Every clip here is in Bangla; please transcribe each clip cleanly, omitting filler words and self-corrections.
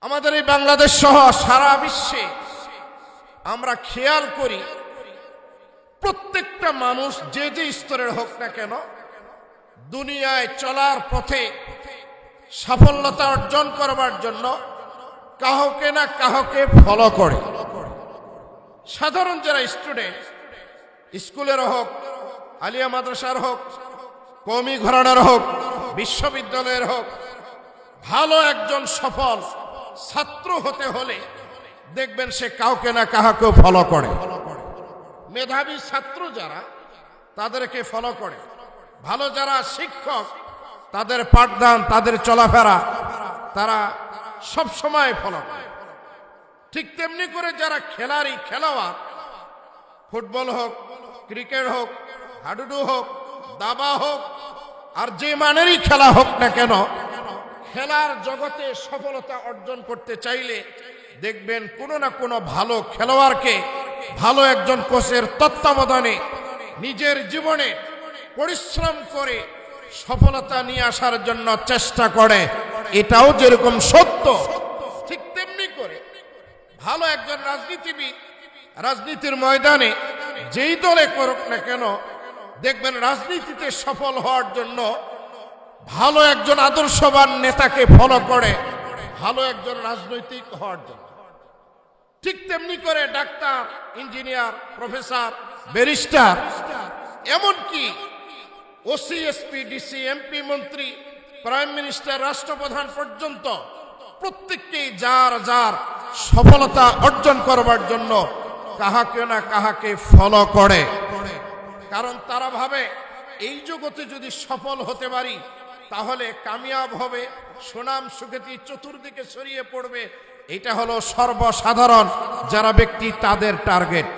আমাদের এই বাংলাদেশ সহ সারা বিশ্বে আমরা খেয়াল করি, প্রত্যেকটা মানুষ যে যে স্তরের হোক না কেন, দুনিয়ায় চলার পথে সাফল্যতা অর্জন করবার জন্য কাহকে না কাহকে ফলো করে। সাধারণ যারা স্টুডেন্ট, স্কুলের হোক, আলিয়া মাদ্রাসার হোক, কওমি ঘরানার হোক, বিশ্ববিদ্যালয়ের হোক, ভালো একজন সফল ছাত্র হতে হলে দেখবেন সে কাউকে না কাহাকেও ফলো করে। মেধাবী ছাত্র যারা, তাদেরকে ফলো করে। ভালো যারা শিক্ষক, তাদের পাঠদান, তাদের চলাফেরা তারা সব সময় ফলো করে। ঠিক তেমনি করে যারা খেলোয়াড়, ফুটবল হোক, ক্রিকেট হোক, হাডুডু হোক, দাবা হোক, আর যে মানেরই খেলা হোক না কেন, খেলার জগতে সফলতা অর্জন করতে চাইলে দেখবেন কোনো না কোনো ভালো খেলোয়াড়কে ভালো একজন কোচের তত্ত্বাবধানে নিজের জীবনে পরিশ্রম করে সফলতা নিয়ে আসার জন্য চেষ্টা করে। এটাও যেরকম সত্য, ঠিক তেমনি করে ভালো একজন রাজনীতিবিদ রাজনীতির ময়দানে যেই দলে করুক না কেন, দেখবেন রাজনীতিতে সফল হওয়ার জন্য ভালো একজন আদর্শবান নেতাকে ফলো করে, ভালো একজন রাজনৈতিক হওয়ার জন্য। ঠিক তেমনি করে ডাক্তার, ইঞ্জিনিয়ার, প্রফেসর, ব্যারিস্টার, এমনকি ওসি, এসপি, ডিসি, এমপি, মন্ত্রী, প্রাইম মিনিস্টার, রাষ্ট্রপ্রধান পর্যন্ত প্রত্যেককেই যার যার সফলতা অর্জন করবার জন্য কাহাকে না কাহাকে ফলো করে। কারণ তারা ভাবে এই জগতে যদি সফল হতে পারি তাহলে কামিয়াব হবে, সুনাম সুখ্যাতি চতুর্দিকে ছড়িয়ে পড়বে। এটা হলো সর্বসাধারণ যারা ব্যক্তি, তাদের টার্গেট।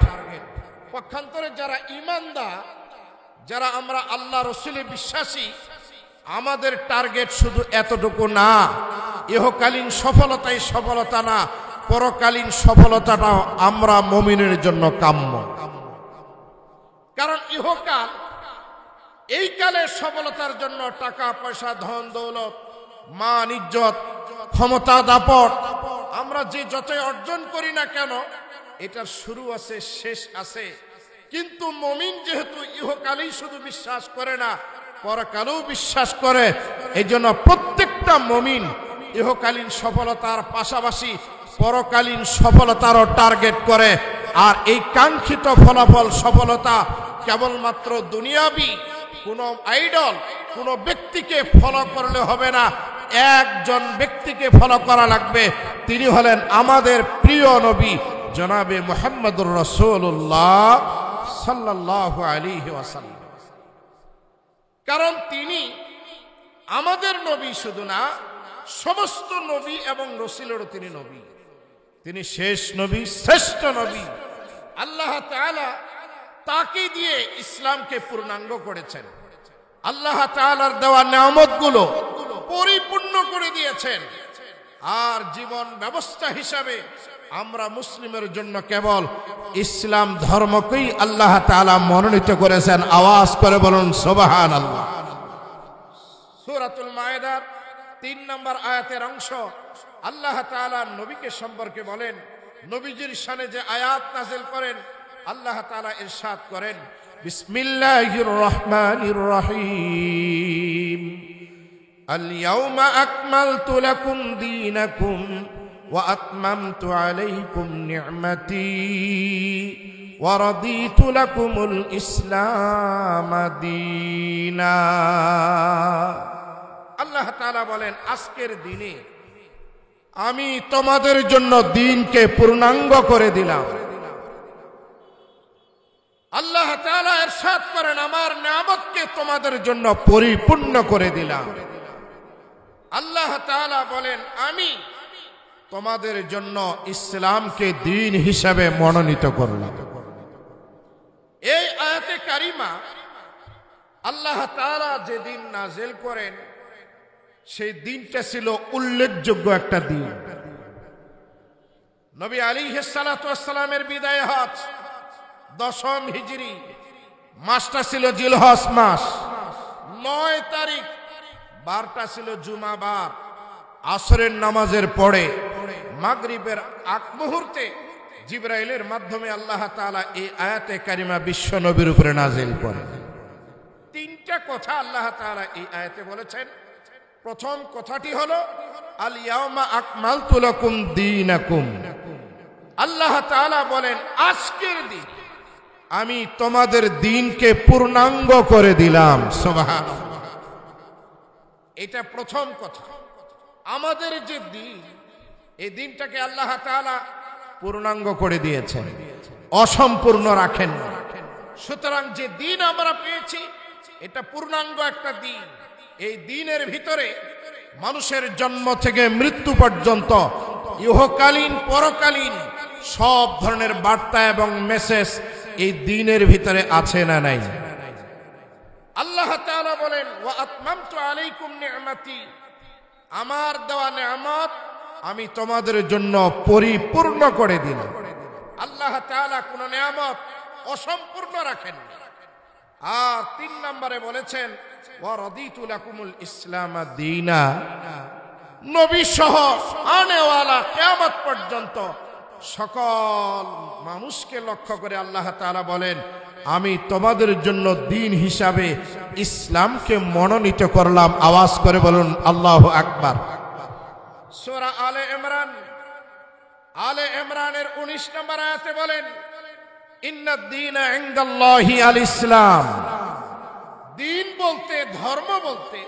পক্ষান্তরে যারা ঈমানদার, যারা আমরা আল্লাহ রসুলে বিশ্বাসী, আমাদের টার্গেট শুধু এতটুকু না, ইহকালীন সফলতাই সফলতা না, পরকালীন সফলতাটাও আমরা মুমিনের জন্য কাম্য। কারণ ইহকাল, এই কালের সফলতার জন্য টাকা পয়সা, ধন দৌলত, মান ইজ্জত, ক্ষমতা দাপট আমরা যে যতই অর্জন করি না কেন, এটার শুরু আছে, শেষ আছে। কিন্তু মুমিন যেহেতু ইহকালেই শুধু বিশ্বাস করে না, পরকালেও বিশ্বাস করে, এই জন্য প্রত্যেকটা মুমিন ইহকালীন সফলতার পাশাপাশি পরকালীন সফলতারও টার্গেট করে। আর এই কাঙ্ক্ষিত ফলাফল, সফলতা কেবলমাত্র দুনিয়াবি কোন আইডল, কোন ব্যক্তিকে ফলো করলে হবে না, একজন ব্যক্তিকে ফলো করা লাগবে। তিনি হলেন আমাদের প্রিয় নবী জনাবে মুহাম্মদুর রাসূলুল্লাহ সাল্লাল্লাহু আলাইহি ওয়াসাল্লাম। কারণ তিনি আমাদের নবী শুধু না, সমস্ত নবী এবং রাসূলেরও তিনি নবী। তিনি শেষ নবী, শ্রেষ্ঠ নবী। আল্লাহ তাআলা তাকে দিয়ে ইসলামকে পূর্ণাঙ্গ করেছেন। আল্লাহ তাআলার দেওয়া নিয়ামতগুলো পরিপূর্ণ করে দিয়েছেন। আর জীবন ব্যবস্থা হিসাবে আমরা মুসলিমের জন্য কেবল ইসলাম ধর্মকেই আল্লাহ তাআলা মনোনীত করেছেন। আওয়াজ করে বলুন সুবহানাল্লাহ। সূরাতুল মায়েদার 3 নম্বর আয়াতের অংশ আল্লাহ তাআলা নবীকে সম্পর্কে বলেন, নবীজির শানে যে আয়াত নাযিল করেন, আল্লাহ তাআলা ইরশাদ করেন, বিসমিল্লাহির রহমানির রহিম, আল ইয়াউমা আকমালতু লাকুম দীনাকুম ওয়া আতমামতু আলাইকুম নি'মাতি ওয়া রাদিতু লাকুমুল ইসলাম দীনা। আল্লাহ তাআলা বলেন, আজকের দিনে আমি তোমাদের জন্য দ্বীনকে পূর্ণাঙ্গ করে দিলাম। আল্লাহ তাআলা ইরশাদ করেন, আমার নিয়ামতকে তোমাদের জন্য পরিপূর্ণ করে দিলাম। আল্লাহ তাআলা বলেন, আমি তোমাদের জন্য ইসলামকে দ্বীন হিসাবে মনোনীত করলাম। এই আয়াতে কারিমা আল্লাহ তাআলা যে দিন নাযিল করেন, সেই দিনটা ছিল উল্লেখযোগ্য একটা দিন। নবী আলাইহিস সালাতু ওয়াস সালামের বিদায় হজ 10ম হিজরি, মাসটা ছিল জিলহজ মাস। 9 তারিখ বারটা ছিল জুমাবার। আসরের নামাজের পরে মাগরিবের আগ মুহূর্তে জিবরাইলের মাধ্যমে আল্লাহ তাআলা এই আয়াতে কারিমা বিশ্ব নবীর উপরে নাজিল করেন। তিনটা কথা আল্লাহ তাআলা এই আয়াতে বলেছেন। প্রথম কথাটি হলো আল ইয়াউমা আকমালতু লাকুম দীনাকুম। আল্লাহ তাআলা বলেন আজকের দিন আমি তোমাদের দ্বীনকে পূর্ণাঙ্গ করে দিলাম। সুবহানাল্লাহ। এটা প্রথম কথা। আমাদের যে দিন, এই দিনটাকে আল্লাহ তাআলা পূর্ণাঙ্গ করে দিয়েছেন, অসম্পূর্ণ রাখেন না। সুতরাং যে দিন আমরা পেয়েছি এটা পূর্ণাঙ্গ একটা দিন। এই দিনের ভিতরে মানুষের জন্ম থেকে মৃত্যু পর্যন্ত ইহকালীন পরকালীন সব ধরনের বার্তা এবং মেসেজ এই দিনের ভিতরে আছে না নাই? আল্লাহ তাআলা বলেন ওয়া আতমামতু আলাইকুম নি'মাতি, আমার দেওয়া নেয়ামত আমি তোমাদের জন্য পরিপূর্ণ করে দিলাম। আল্লাহ তাআলা কোন নেয়ামত অসম্পূর্ণ রাখেন না। আর 3 নম্বরে বলেছেন ওয়া রাদিতু লাকুমুল ইসলাম দীনা। নবী সহ আনেওয়ালা কিয়ামত পর্যন্ত সকল মানুষকে লক্ষ্য করে আল্লাহ তাআলা বলেন আমি তোমাদের জন্য দ্বীন হিসাবে ইসলামকে মনোনীত করলাম। আওয়াজ করে বলুন আল্লাহু আকবার। সূরা আলে ইমরানের 19 নম্বর আয়াতে বলেন ইন্নাদ দীনা ইনদাল্লাহি আল ইসলাম। দ্বীন বলতে, ধর্ম বলতে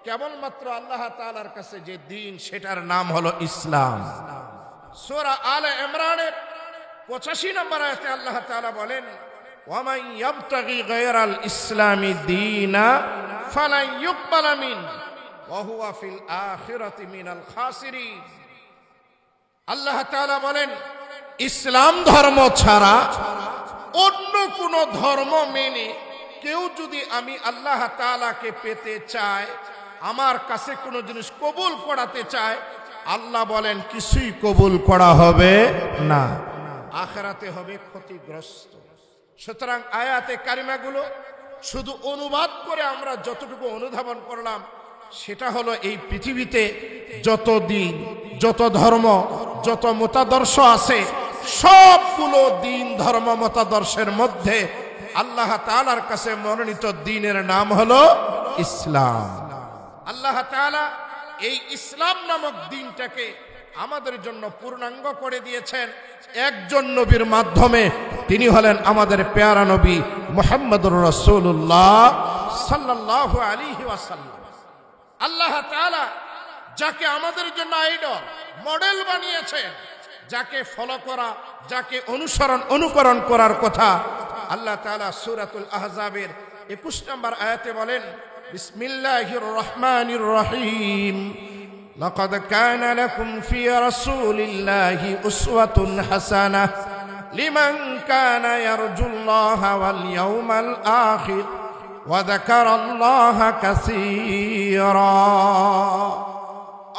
কেবলমাত্র আল্লাহ তাআলার কাছে যে দ্বীন সেটার নাম হলো ইসলাম। সূরা আলে ইমরানের 85 নম্বর আয়াতে আল্লাহ তাআলা বলেন ওয়ামান ইয়াবতাগি গায়রাল ইসলামি দীনা ফালান ইউকবালা মিন ওয়া হুয়া ফিল আখিরাতি মিনাল খাসিরিন। আল্লাহ তাআলা বলেন ইসলাম ধর্ম ছাড়া অন্য কোন ধর্ম মেনে কেউ যদি আমি আল্লাহ তাআলাকে পেতে চায়, আমার কাছে কোনো জিনিস কবুল করাতে চায়, আল্লাহ বলেন কিছুই কবুল করা হবে না, আখিরাতে হবে ক্ষতিগ্রস্ত। সুতরাং আয়াতে কারিমাগুলো শুধু অনুবাদ করে আমরা যতটুকু অনুধাবন করলাম সেটা হলো এই পৃথিবীতে যত দিন, যত ধর্ম, যত মতাদর্শ আছে সবগুলো দিন ধর্ম মতাদর্শের মধ্যে আল্লাহ তাআলার কাছে মনোনীত দ্বীনের নাম হলো ইসলাম। আল্লাহ তাআলা এই ইসলাম নামক দ্বীনটাকে আমাদের জন্য পূর্ণাঙ্গ করে দিয়েছেন একজন নবীর মাধ্যমে। তিনি হলেন আমাদের পেয়ারা নবী মুহাম্মদুর রাসূলুল্লাহ সাল্লাল্লাহু আলাইহি ওয়াসাল্লাম। আল্লাহ তাআলা যাকে আমাদের জন্য আইডল, মডেল বানিয়েছেন, যাকে ফলো করা, যাকে অনুকরণ করার কথা আল্লাহ তাআলা সূরাতুল আহজাবের 21 নম্বর আয়াতে বলেন বিসমিল্লাহির রহমানির রহিম লাকাদ কানা লাকুম ফি রাসূলিল্লাহি উসওয়াতুন হাসানাহ লিমান কানা ইয়ারজুল্লাহা ওয়াল ইয়াউমাল আখির ওয়া যাকারাল্লাহা কাসীরা।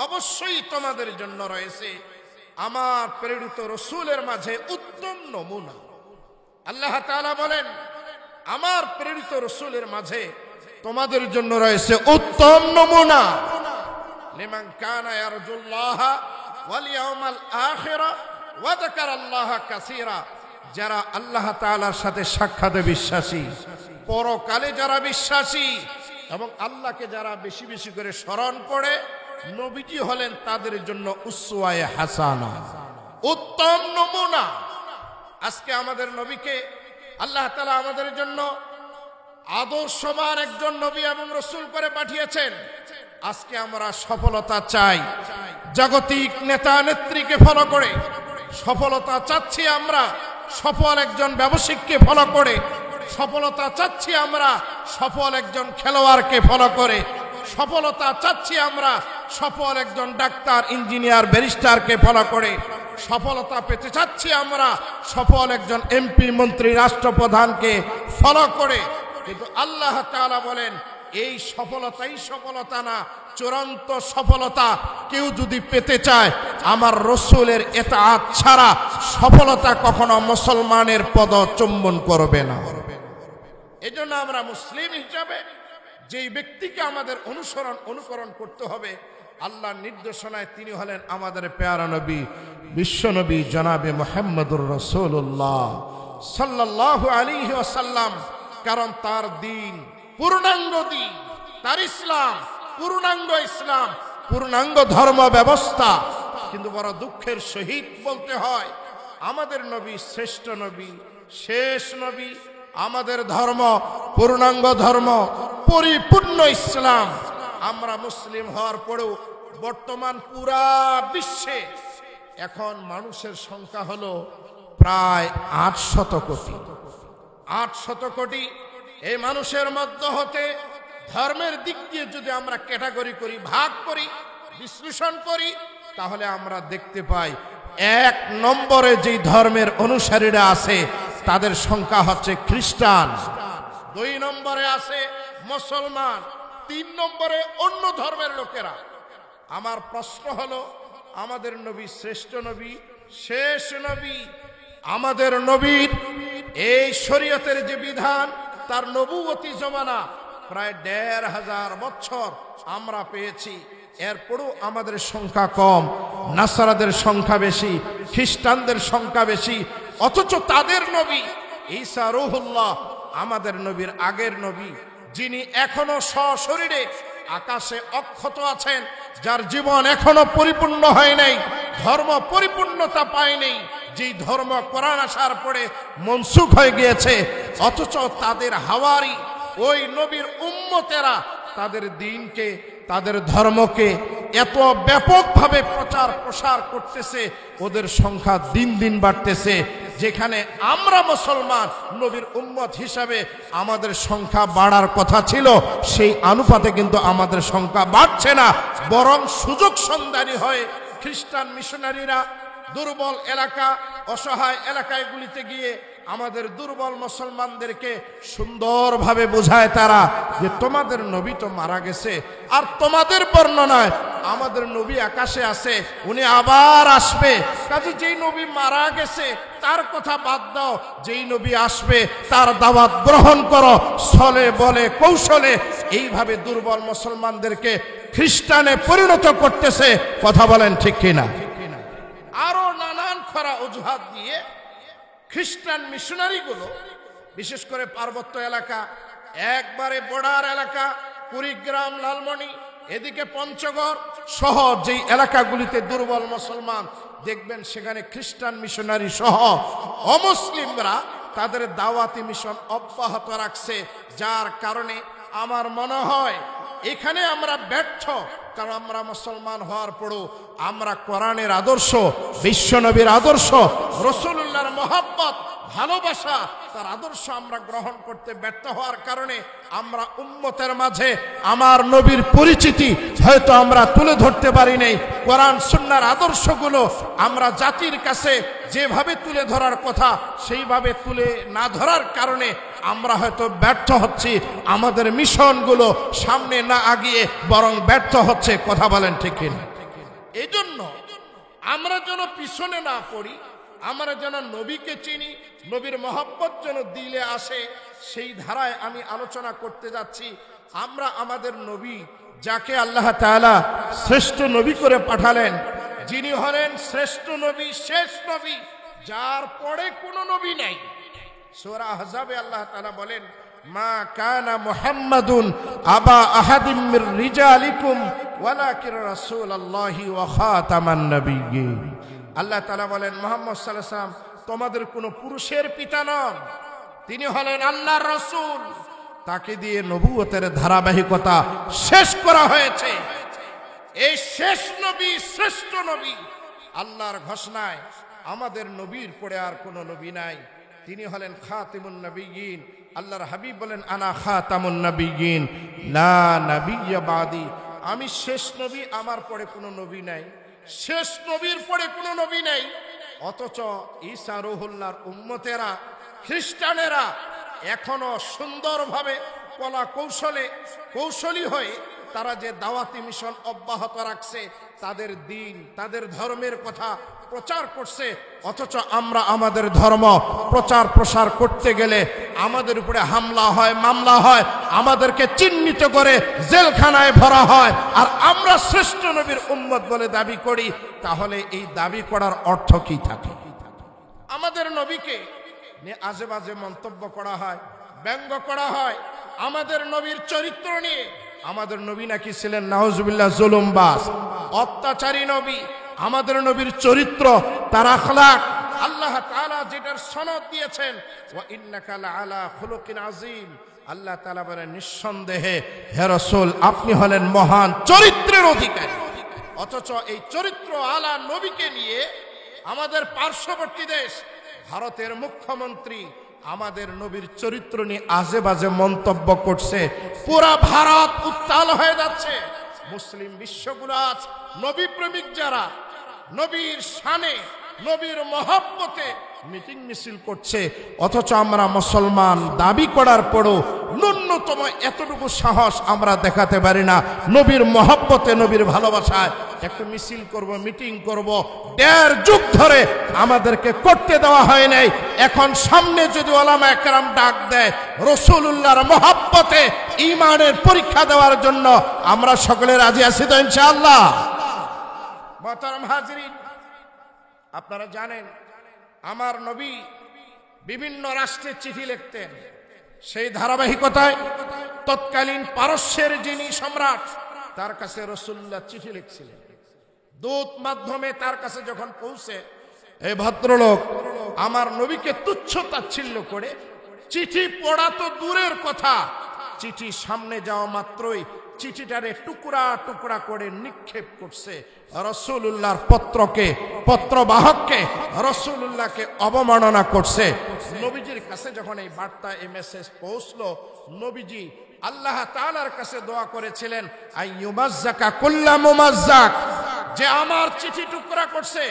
অবশ্যই তোমাদের জন্য রয়েছে আমার প্রেরিত রাসূলের মাঝে উত্তম নমুনা। আল্লাহ তাআলা বলেন আমার প্রেরিত রাসূলের মাঝে তোমাদের জন্য রয়েছে উত্তম নমুনা। লিমান কানা ইয়ারজুল্লাহা ওয়াল ইয়াউমাল আখিরা ওয়া যাকারাল্লাহা কাসীরা। যারা আল্লাহ তাআলার সাথে সাক্ষাতে বিশ্বাসী, পরকালে যারা বিশ্বাসী এবং আল্লাহকে যারা বেশি বেশি করে স্মরণ করে, নবীজি হলেন তাদের জন্য উসওয়ায়ে হাসানা, উত্তম নমুনা। আজকে আমাদের নবীকে আল্লাহ তাআলা আমাদের জন্য আদর্শবান একজন নবী এবং রাসূল করে পাঠিয়েছেন। আজকে আমরা সফলতা চাই, জাগতিক নেতা নেত্রীকে ফলো করে সফলতা চাচ্ছি, আমরা সফল একজন ব্যবসায়িককে ফলো করে সফলতা চাচ্ছি, আমরা সফল একজন খেলোয়াড়কে ফলো করে সফলতা চাচ্ছি, আমরা সফল একজন ডাক্তার, ইঞ্জিনিয়ার, ব্যারিস্টারকে ফলো করে সফলতা পেতে চাচ্ছি, আমরা সফল একজন এমপি, মন্ত্রী, রাষ্ট্রপ্রধানকে ফলো করে। কিন্তু আল্লাহ তাআলা বলেন এই সফলতাই সফলতা না, চূড়ান্ত সফলতা কেউ যদি পেতে চায় আমার রাসূলের ইতাআত ছাড়া সফলতা কখনো মুসলমানের পদচুম্বন করবে না। এজন্য আমরা মুসলিম হিসাবে যেই ব্যক্তিকে আমাদের অনুকরণ করতে হবে আল্লাহর নির্দেশনায় তিনি হলেন আমাদের প্যারা নবী, বিশ্বনবী জনাবে মুহাম্মদুর রাসূলুল্লাহ সাল্লাল্লাহু আলাইহি ওয়াসাল্লাম। কারণ তার দিন পূর্ণাঙ্গ দিন, তার ইসলাম পূর্ণাঙ্গ ইসলাম, পূর্ণাঙ্গ ধর্ম ব্যবস্থা। কিন্তু বড় দুঃখের সহিত বলতে হয়, আমাদের নবী শ্রেষ্ঠ নবী, শেষ নবী, আমাদের ধর্ম পূর্ণাঙ্গ ধর্ম, পরিপূর্ণ ইসলাম। আমরা মুসলিম হওয়ার পরেও বর্তমান পুরা বিশ্বে এখন মানুষের সংখ্যা হলো প্রায় 800 কোটি। 800 কোটি। এই মানুষের মধ্য হতে ধর্মের দিক দিয়ে যদি আমরা ক্যাটাগরি করি, ভাগ করি, বিশ্লেষণ করি, তাহলে আমরা দেখতে পাই 1 নম্বরে যেই ধর্মের অনুসারীরা আছে তাদের সংখ্যা হচ্ছে খ্রিস্টান, 2 নম্বরে আছে মুসলমান, 3 নম্বরে অন্য ধর্মের লোকেরা। আমার প্রশ্ন হলো, আমাদের নবী শ্রেষ্ঠ নবী, শেষ নবী, আমাদের নবীর এই শরীয়তের যে বিধান, তার নবুয়তি জমানা প্রায় 1500 বছর আমরা পেয়েছি। এরপরও আমাদের সংখ্যা কম, নাসারাদের সংখ্যা বেশি, খ্রিস্টানদের সংখ্যা বেশি। অথচ তাদের নবী ঈসা রূহুল্লাহ, আমাদের নবীর আগের নবী, যিনি এখনো সশরীরে আকাশে অক্ষত আছেন, যার জীবন এখনো পরিপূর্ণ হয় নাই, ধর্ম পরিপূর্ণতা পায়নি, যেই ধর্ম কোরআন আসার পরে মনসুখ হয়ে গিয়েছে। অথচ তাদের হাওয়ারি, ওই নবীর উম্মতেরা তাদের দ্বীনকে, তাদের ধর্মকে এত ব্যাপকভাবে প্রচার প্রসার করতেছে, ওদের সংখ্যা দিন দিন বাড়তেছে। যেখানে আমরা মুসলমান নবীর উম্মত হিসাবে আমাদের সংখ্যা বাড়ার কথা ছিল, সেই অনুপাতে কিন্তু আমাদের সংখ্যা বাড়ছে না, বরং সুযোগ সন্ধানী হয়ে খ্রিস্টান মিশনারিরা দুর্বল এলাকা, অসহায় এলাকাগুলিতে গিয়ে আমাদের দুর্বল মুসলমানদেরকে সুন্দরভাবে বোঝায় তারা যে তোমাদের নবী তো মারা গেছে, আর তোমাদের বর্ণনায় আমাদের নবী আকাশে আছে, উনি আবার আসবে। কাজে যেই নবী মারা গেছে তার কথা বাদ দাও, যেই নবী আসবে তার দাওয়াত গ্রহণ করো, ছলে বলে কৌশলে এইভাবে দুর্বল মুসলমানদেরকে খ্রিস্টানে পরিণত করতেছে। কথা বলেন ঠিক কিনা? আরো নানান খরা অজুহাত দিয়ে খ্রিস্টান মিশনারিগুলো, বিশেষ করে পার্বত্য এলাকা, একবারে বর্ডার এলাকা, কুড়িগ্রাম, লালমনি, এদিকে পঞ্চগড় সহ যেই এলাকাগুলিতে দুর্বল মুসলমান দেখবেন, সেখানে খ্রিস্টান মিশনারি সহ অমুসলিমরা তাদের দাওয়াতি মিশন অব্যাহত রাখছে। যার কারণে আমার মনে হয় এখানে আমরা ব্যর্থ। কারণ আমরা মুসলমান হওয়ার পরও আমরা কোরআনের আদর্শ, বিশ্বনবীর আদর্শ, রাসূলুল্লাহর মহব্বত, ভালোবাসা, তার আদর্শ আমরা গ্রহণ করতে ব্যর্থ হওয়ার কারণে আমরা উম্মতের মাঝে আমার নবীর পরিচিতি হয়তো আমরা তুলে ধরতে পারি নাই। কোরআন সুন্নাহর আদর্শগুলো আমরা জাতির কাছে যেভাবে তুলে ধরার কথা সেইভাবে তুলে না ধরার কারণে আমরা হয়তো ব্যর্থ হচ্ছি। আমাদের মিশনগুলো সামনে না আগিয়ে বরং ব্যর্থ হচ্ছে। কথা বলেন ঠিক কিনা? এই জন্য আমরা যেন পিছনে না পড়ি, আমরা যেন নবীকে চিনি, নবীর মহব্বত যেন দিলে আসে, সেই ধারায় আমি আলোচনা করতে যাচ্ছি। আমরা আমাদের নবী, যাকে আল্লাহ তাআলা শ্রেষ্ঠ নবী করে পাঠালেন, যিনি হলেন শ্রেষ্ঠ নবী, শেষ নবী, যার পরে কোনো নবী নাই। সূরা আহজাবে আল্লাহ তাআলা বলেন, মা কানা মুহাম্মাদুন আবা আহাদিম মির রিজালিকুম ওয়ালাকিন রাসূলুল্লাহি ওয়া খাতামান নাবিয়্যিন। আল্লাহ তাআলা বলেন, মুহাম্মদ সাল্লাল্লাহু আলাইহি ওয়াসাল্লাম তোমাদের কোনো পুরুষের পিতা নন, তিনি হলেন আল্লাহর রাসূল। তাকে দিয়ে নবুয়তের ধারাবাহিকতা শেষ করা হয়েছে। এই শেষ নবী, শ্রেষ্ঠ নবী, আল্লাহর ঘোষণায় আমাদের নবীর পরে আর কোনো নবী নাই। তিনি হলেন খাতিমুন নবিয়্যিন। আল্লাহর হাবিব বলেন, আনা খাতামুন নবিয়্যিন লা নাবিয়্যা বাদি। আমি শেষ নবী, আমার পরে কোনো নবী নাই, শেষ নবীর পরে কোনো নবী নাই। অথচ ঈসা রূহুল্লাহর উম্মতেরা, খ্রিস্টানেরা এখনো সুন্দরভাবে কলা কৌশলী হয়ে তারা যে দাওয়াতি মিশন অব্যাহত রাখছে, তাদের দিন, তাদের ধর্মের কথা প্রচার করছে। অথচ আমরা আমাদের ধর্ম প্রচার প্রসার করতে গেলে আমাদের উপরে হামলা হয়, মামলা হয়, আমাদেরকে চিহ্নিত করে জেলখানায় ভরা হয়, আর আমরা শ্রেষ্ঠ নবীর উম্মত বলে দাবি করি, তাহলে এই দাবি করার অর্থ কি থাকে? আমাদের নবীকে নিয়ে আজে বাজে মন্তব্য করা হয়, ব্যঙ্গ করা হয়। আমাদের নবীর চরিত্র নিয়ে, আমাদের নবী নাকি ছিলেন নাউজুবিল্লাহ জুলুমবাজ, অত্যাচারী নবী। আমাদের নবীর চরিত্র, তার আখলাক, আল্লাহ তাআলা যেটার সনদ দিয়েছেন, ওয়া ইন্নাকা লাআলা খুলুকিন আযীম, আল্লাহ তাআলা বলেন নিঃসন্দেহে হে রাসূল আপনি হলেন মহান চরিত্রের অধিকারী। অথচ এই চরিত্র আলা নবীকে নিয়ে আমাদের পার্শ্ববর্তী দেশ ভারতের মুখ্যমন্ত্রী আমাদের নবীর চরিত্র নিয়ে আজে বাজে মন্তব্য করছে। পুরা ভারত উত্তাল হয়ে যাচ্ছে। মুসলিম বিশ্বগুলো আজ নবী প্রেমিক যারা, নবীর শানে, নবীর মহব্বতে মিটিং মিছিল করছে। অথচ আমরা মুসলমান দাবি করার পরও ন্যূনতম এতটুকু সাহস আমরা দেখাতে পারি না। নবীর মহব্বতে, নবীর ভালোবাসায় একটু মিছিল করব, মিটিং করব, ১.৫ যুগ ধরে আমাদেরকে করতে দেওয়া হয় নাই। এখন সামনে যদি ওলামায়ে কেরাম ডাক দেয় রাসূলুল্লাহর মহব্বতে ঈমানের পরীক্ষা দেওয়ার জন্য, আমরা সকলে রাজি আছি তো ইনশাআল্লাহ? মুহতারাম হাজিরিন, আপনারা জানেন আমার নবী বিভিন্ন রাষ্ট্রে চিঠি লিখতেন। সেই ধারাবাহিকতায় তৎকালীন পারস্যের যিনি সম্রাট, তার কাছে রাসূলুল্লাহ চিঠি লিখছিলেন। দূত মাধ্যমে তার কাছে যখন পৌঁছে, এই ভদ্রলোক আমার নবীকে তুচ্ছ তাচ্ছিল্য করে চিঠি পড়া তো দূরের কথা, চিঠি সামনে যাওয়া মাত্রই চিঠিটারে টুকরা টুকরা করে নিক্ষেপ করছে। রাসূলুল্লাহর পত্রকে, পত্রবাহককে, রাসূলুল্লাহকে অবমাননা করছে। নবীজির কাছে যখন এই বার্তা, এই মেসেজ পৌঁছলো, নবীজি আল্লাহ তাআলার কাছে দোয়া করেছিলেন আইয়ুমাজ্জাকা কুল্লা মুমাজ্জাক, যে আমার চিঠি টুকরা করছে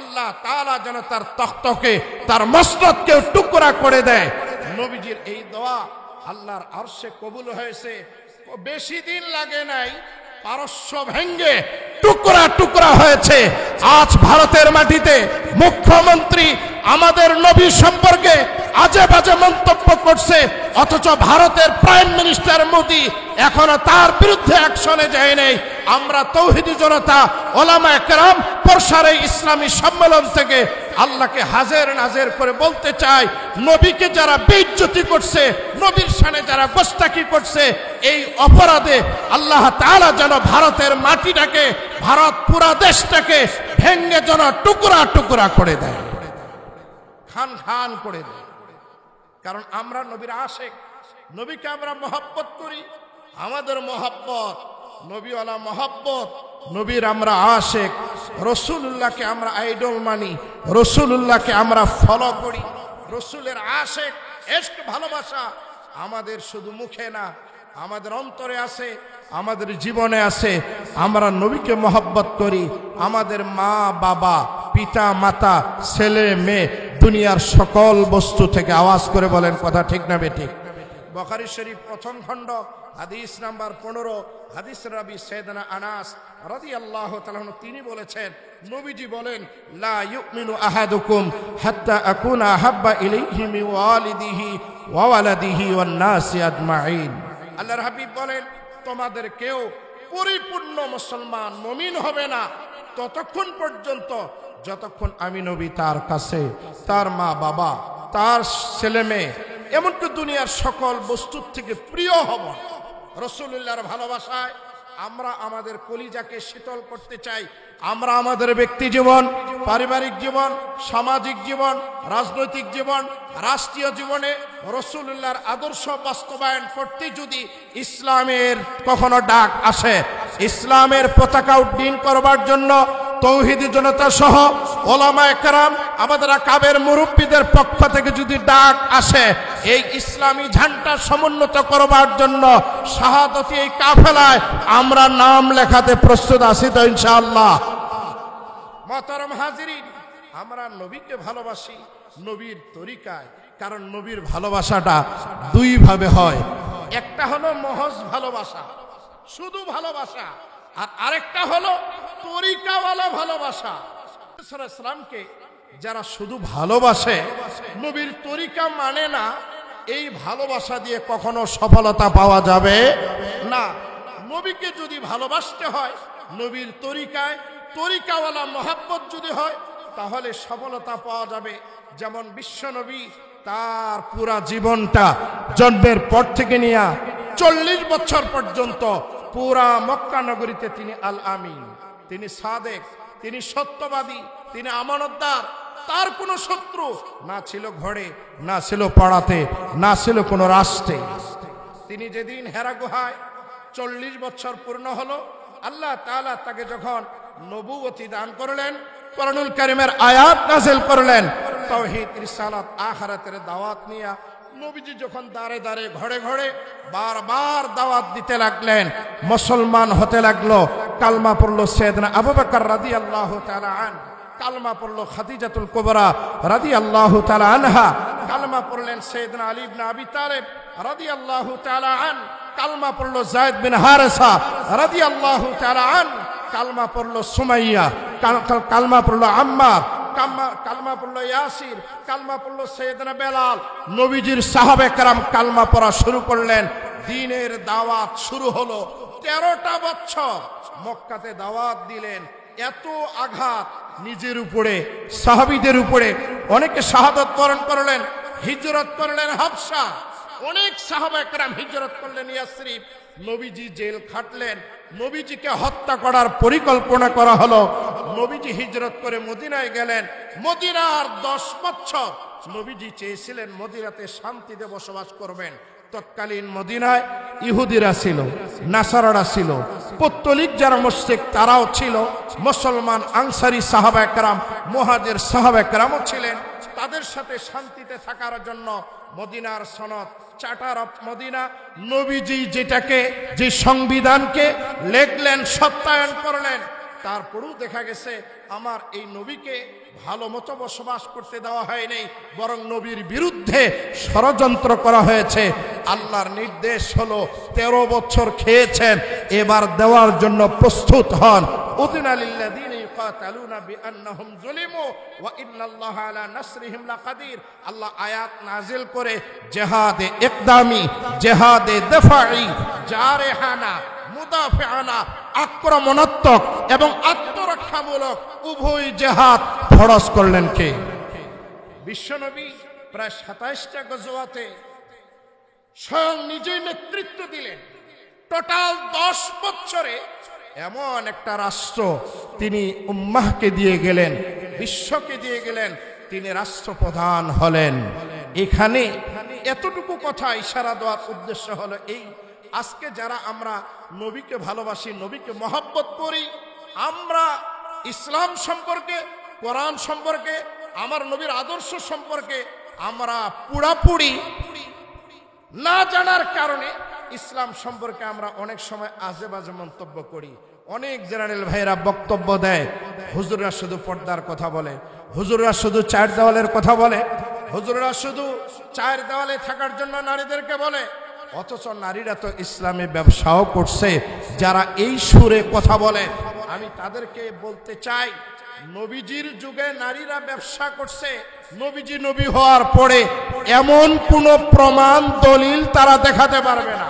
আল্লাহ তাআলা যেন তার তখ্তকে, তার মসনদকে টুকরা করে দেয়। নবীজির এই দোয়া আল্লাহর আরশে কবুল হয়েছে। বেশি দিন লাগে নাই, পারস্য ভেঙ্গে টুকরা টুকরা হয়েছে। আজ ভারতের মাটিতে মুখ্যমন্ত্রী আমাদের নবী সম্পর্কে আজে বাজে মন্তব্য করছে, অথচ ভারতের প্রাইম মিনিস্টার মোদি এখনো তার বিরুদ্ধে অ্যাকশনে যায় নাই। আমরা তৌহিদি জনতা, ওলামায়ে কেরাম পরশারে ইসলামী সম্মেলন থেকে আল্লাহকে হাজের নাজের করে বলতে চাই, নবীকে যারা বেইজ্জতি করছে, নবীর শানে যারা গোস্তাকি করছে, এই অপরাধে আল্লাহ তাআলা যেন ভারতের মাটিটাকে, ভারত পুরা দেশটাকে ভেঙ্গে যেন টুকরা টুকরা করে দেয়, খান খান করে দেয়। কারণ আমরা নবীর আশেক, নবীকে আমরা মহব্বত করি। আমাদের মহব্বত নবীওয়ালা মহব্বত, নবীর আমরা আশেক, রাসূলুল্লাহকে আমরা আইডল মানি, রাসূলুল্লাহকে আমরা ফলো করি। রাসূলের আশেক, ইশক, ভালোবাসা আমাদের শুধু মুখে না, আমাদের অন্তরে আছে, আমাদের জীবনে আছে। আমরা নবীকে মহব্বত করি। আমাদের মা বাবা, পিতা মাতা, ছেলে মেয়ে, দুনিয়ার সকল বস্তু থেকে। আওয়াজ করে বলেন কথা ঠিক না বেঠিক? বুখারী শরীফ প্রথম খণ্ড হাদিস নাম্বার 15, হাদিস রাবি সাইয়েদনা আনাস রাদিয়াল্লাহু তাআলা আনহু, তিনি বলেছেন, নবীজি বলেন, লা ইউমিনু আহাদুকুম হাত্তা আকুনা আহাব্বা ইলাইহি মিন ওয়ালিদিহি ওয়া ওয়ালাদিহি ওয়ান নাসি আজমাইন। আল্লাহর হাবিব বলেন, তোমাদের কেউ পরিপূর্ণ মুসলমান, মুমিন হবে না ততক্ষণ পর্যন্ত যতক্ষণ আমি নবী তার কাছে, তার মা বাবা, তার ছেলে মেয়ে, এমনকি দুনিয়ার সকল বস্তুর থেকে প্রিয় হব। রাসূলুল্লাহর ভালোবাসায় আমরা আমাদের কলিজাকে শীতল করতে চাই। আমরা আমাদের ব্যক্তি জীবন, পারিবারিক জীবন, সামাজিক জীবন, রাজনৈতিক জীবন, রাষ্ট্রীয় জীবনে রাসূলুল্লাহর আদর্শ বাস্তবায়ন করতে যদি ইসলামের কখনো ডাক আসে, ইসলামের পতাকা উড্ডীন করবার জন্য তৌহিদি জনতা সহ ওলামায়ে কেরাম, আমাদের কাবের মুরব্বীদের পক্ষ থেকে যদি ডাক আসে, এই ইসলামী ঝান্ডা সমুন্নত করবার জন্য শাহাদতি এই কাফেলায় আমরা নাম লেখাতে প্রস্তুত আছি তো ইনশাআল্লাহ? মুহতারাম হাজিরিন, আমরা নবীকে ভালোবাসি নবীর তরিকায়। কারণ নবীর ভালোবাসাটা দুই ভাবে হয়। একটা হলো মহজ ভালোবাসা, শুধু ভালোবাসা, আর আরেকটা হলো তরিকাওয়ালা ভালোবাসা। সাল্লাল্লাহু আলাইহি ওয়াসাল্লামকে যারা শুধু ভালোবাসে, নবীর তরিকা মানে না, এই ভালোবাসা দিয়ে কখনো সফলতা পাওয়া যাবে না। নবীকে যদি ভালোবাসতে হয়, নবীর তরিকাওয়ালা মহাব্বত যদি হয়, তাহলে সফলতা পাওয়া যাবে। যেমন বিশ্বনবী তার পুরা জীবনটা জন্মের পর থেকে নিয়ে 40 বছর পর্যন্ত পুরা মক্কা নগরীতে তিনি আল আমিন, তিনি সাদেক, তিনি সত্যবাদী, তিনি আমানতদার। তার কোনো শত্রু না ছিল ঘরে, না ছিল পাড়াতে, না ছিল কোনো রাষ্ট্রে। তিনি যেদিন হেরা গুহায় 40 বছর পূর্ণ হলো, আল্লাহ তাআলা তাকে যখন নবুয়তি দান করলেন, কোরআনুল কারীমের আয়াত নাযিল করলেন, তাওহীদ, রিসালাত, আখিরাতের দাওয়াত নিয়ে নবীজি যখন দাঁড়ে দাঁড়ে ঘরে ঘরে বারবার দাওয়াত দিতে লাগলেন, মুসলমান হতে লাগলো। কালমা পড়লো সাইয়েদনা আবু বকর রাদিয়াল্লাহু তাআলা আনহু, কালমা পড়লো খাদিজাতুল কুবরা রাদিয়াল্লাহু তাআলা আনহা, কালমা পড়লেন সাইয়েদনা আলী ইবনে আবি তালেব রাদিয়াল্লাহু তাআলা আনহু, কালমা পড়লো যায়েদ বিন হারেসা রাদিয়াল্লাহু তাআলা আনহু, কালমা পড়লো সুমাইয়া, কালমা পড়লো আম্মার, কালমা পড়লো ইয়াসির, কালমা পড়লো সাইয়েদনা বেলাল। নবীজির সাহাবে কেরাম কালমা পড়া শুরু করলেন। দ্বীনের দাওয়াত শুরু হলো। 13টা বছর মক্কাতে দাওয়াত দিলেন। এত আঘাত নিজের উপরে, সাহাবীদের উপরে। অনেকে শাহাদাত বরণ করলেন, হিজরত করলেন হাবশা। অনেক সাহাবা কেরাম হিজরত করলেন ইয়াসরিব। নবীজি জেল খাটলেন, নবীজিকে হত্যা করার পরিকল্পনা করা হলো। নবীজি হিজরত করে মদিনায় গেলেন। মদিনার 10 বছর নবীজি চেয়েছিলেন মদিনাতে শান্তিতে বসবাস করবেন। তৎকালীন মদিনায় ইহুদিরা ছিল, নাসারারা ছিল, পৌত্তলিক যারা মুশরিক তারাও ছিল, মুসলমান আনসারী সাহাবা কেরাম, মুহাজির সাহাবা কেরামও ছিলেন। তাদের সাথে শান্তিতে থাকার জন্য মদিনার সনদ, চার্টার অফ মদিনা, নবীজি যেটাকে, যে সংবিধানকে লেখলেন, সত্যায়ন করলেন, তারপরেও দেখা গেছে আমার এই নবীকে ভালো মতো বসবাস করতে দেওয়া হয়নি, বরং নবীর বিরুদ্ধে ষড়যন্ত্র করা হয়েছে। আল্লাহর নির্দেশ হলো 13 বছর খেয়েছেন, এবার দেওয়ার জন্য প্রস্তুত হন। উযিনা লিল্লাযীনা ইউকাতালুনা বিআন্নাহুম যুলিমু ওয়া ইন্নাল্লাহা আলা নাসরিহিম লাকাদির। আল্লাহ আয়াত নাজিল করে জিহাদে ইকদামি, জিহাদে দফাই, জারেহানা, মুদাফিআনা, আক্রমণাত্মক এবং আত্মরক্ষামূলক উভয় জিহাদ ফরজ করলেন কে? বিশ্বনবী প্রায় 27টা গজওয়াতে স্বয়ং নিজেই নেতৃত্ব দিলেন। টোটাল 10 বছরে এমন একটা রাষ্ট্র তিনি উম্মাহকে দিয়ে গেলেন, বিশ্বকে দিয়ে গেলেন, তিনি রাষ্ট্রপ্রধান হলেন। এখানে এতটুকু কথা ইশারা দেওয়ার উদ্দেশ্য হলো এই, আজকে যারা আমরা নবীকে ভালোবাসি, নবীকে মহব্বত করি, আমরা ইসলাম সম্পর্কে, কোরআন সম্পর্কে, আমার নবীর আদর্শ সম্পর্কে আমরা পুরাপুরি না জানার কারণে ইসলাম সম্পর্কে আমরা অনেক সময় আজে বাজে মন্তব্য করি। অনেক জেনারেল ভাইরা বক্তব্য দেয়, হুজুররা শুধু পর্দার কথা বলে, হুজুররা শুধু 4 দেওয়ালের কথা বলে, হুজুররা শুধু 4 দেওয়ালে থাকার জন্য নারীদেরকে বলে। অথচ নারীরা তো ইসলামে ব্যবসাও করছে। যারা এই সুরে কথা বলে, আমি তাদেরকে বলতে চাই, নবীজির যুগে নারীরা ব্যবসা করছে, নবীজি নবী হওয়ার পরে এমন কোন প্রমাণ দলিল তারা দেখাতে পারবে না।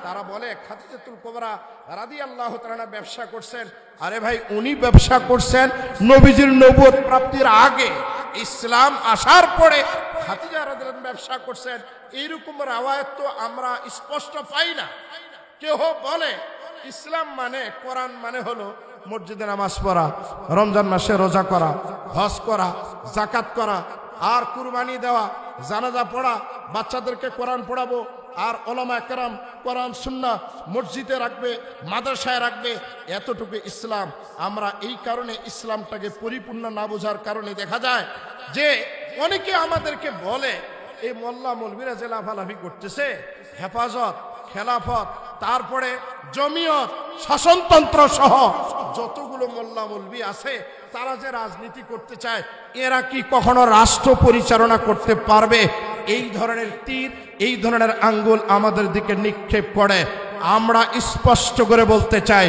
তারা বলে খাদিজাতুল কুবরা রাদিয়াল্লাহু তাআলা ব্যবসা করছেন। আরে ভাই, উনি ব্যবসা করছেন নবীজির নবুয়ত প্রাপ্তির আগে, ইসলাম আসার পরে খাদিজা রাদিয়াল্লাহু আনহা ব্যবসা করছেন। এইরকম রাওয়ায়াত তো আমরা স্পষ্ট পাই না। কেউ বলে ইসলাম মানে, কোরআন মানে হলো মসজিদে নামাজ পড়া, রমজান মাসে রোজা করা, হজ করা, যাকাত করা, আর কুরবানি দেওয়া, জানাজা পড়া, বাচ্চাদেরকে কোরআন পড়াবো, আর ওলামা কেরাম কোরআন সুন্নাহ মসজিদে রাখবে, মাদ্রাসায় রাখবে, এতটুকু ইসলাম। আমরা এই কারণে ইসলামটাকে পরিপূর্ণ না বোঝার কারণে দেখা যায় যে অনেকে আমাদেরকে বলে এই মোল্লা মৌলবীরা যে লাফালাফি করতেছে, হেফাজত, খেলাফত, তারপরে জমিয়ত, শাসনতন্ত্র সহ যতগুলো মোল্লা মৌলবী আছে, তারা যে রাজনীতি করতে চায়, এরা কি কখনো রাষ্ট্র পরিচালনা করতে পারবে? এই ধরনের তীর, এই ধরনের আঙ্গুল আমাদের দিকে নিক্ষেপ করে। আমরা স্পষ্ট করে বলতে চাই,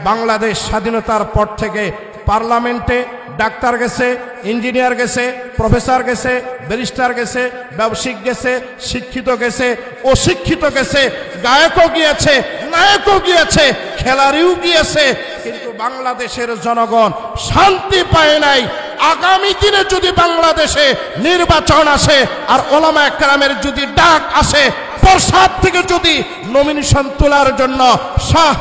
বাংলাদেশ স্বাধীনতার পর থেকে পার্লামেন্টে ডাক্তার গেছে, ইঞ্জিনিয়ার গেছে, প্রফেসর গেছে, ব্যারিস্টার গেছে, ব্যবসায়িক গেছে, শিক্ষিত গেছে, অশিক্ষিত গেছে, গায়কও গিয়েছে, নায়কও গিয়েছে, খেলাড়িও গিয়েছে, কিন্তু বাংলাদেশের জনগণ শান্তি পায় নাই। আগামী দিনে যদি বাংলাদেশে নির্বাচন আসে আর ওলামায়ে কেরামের যদি ডাক আসে, প্রসাদ থেকে যদি নমিনেশন তোলার জন্য শাহ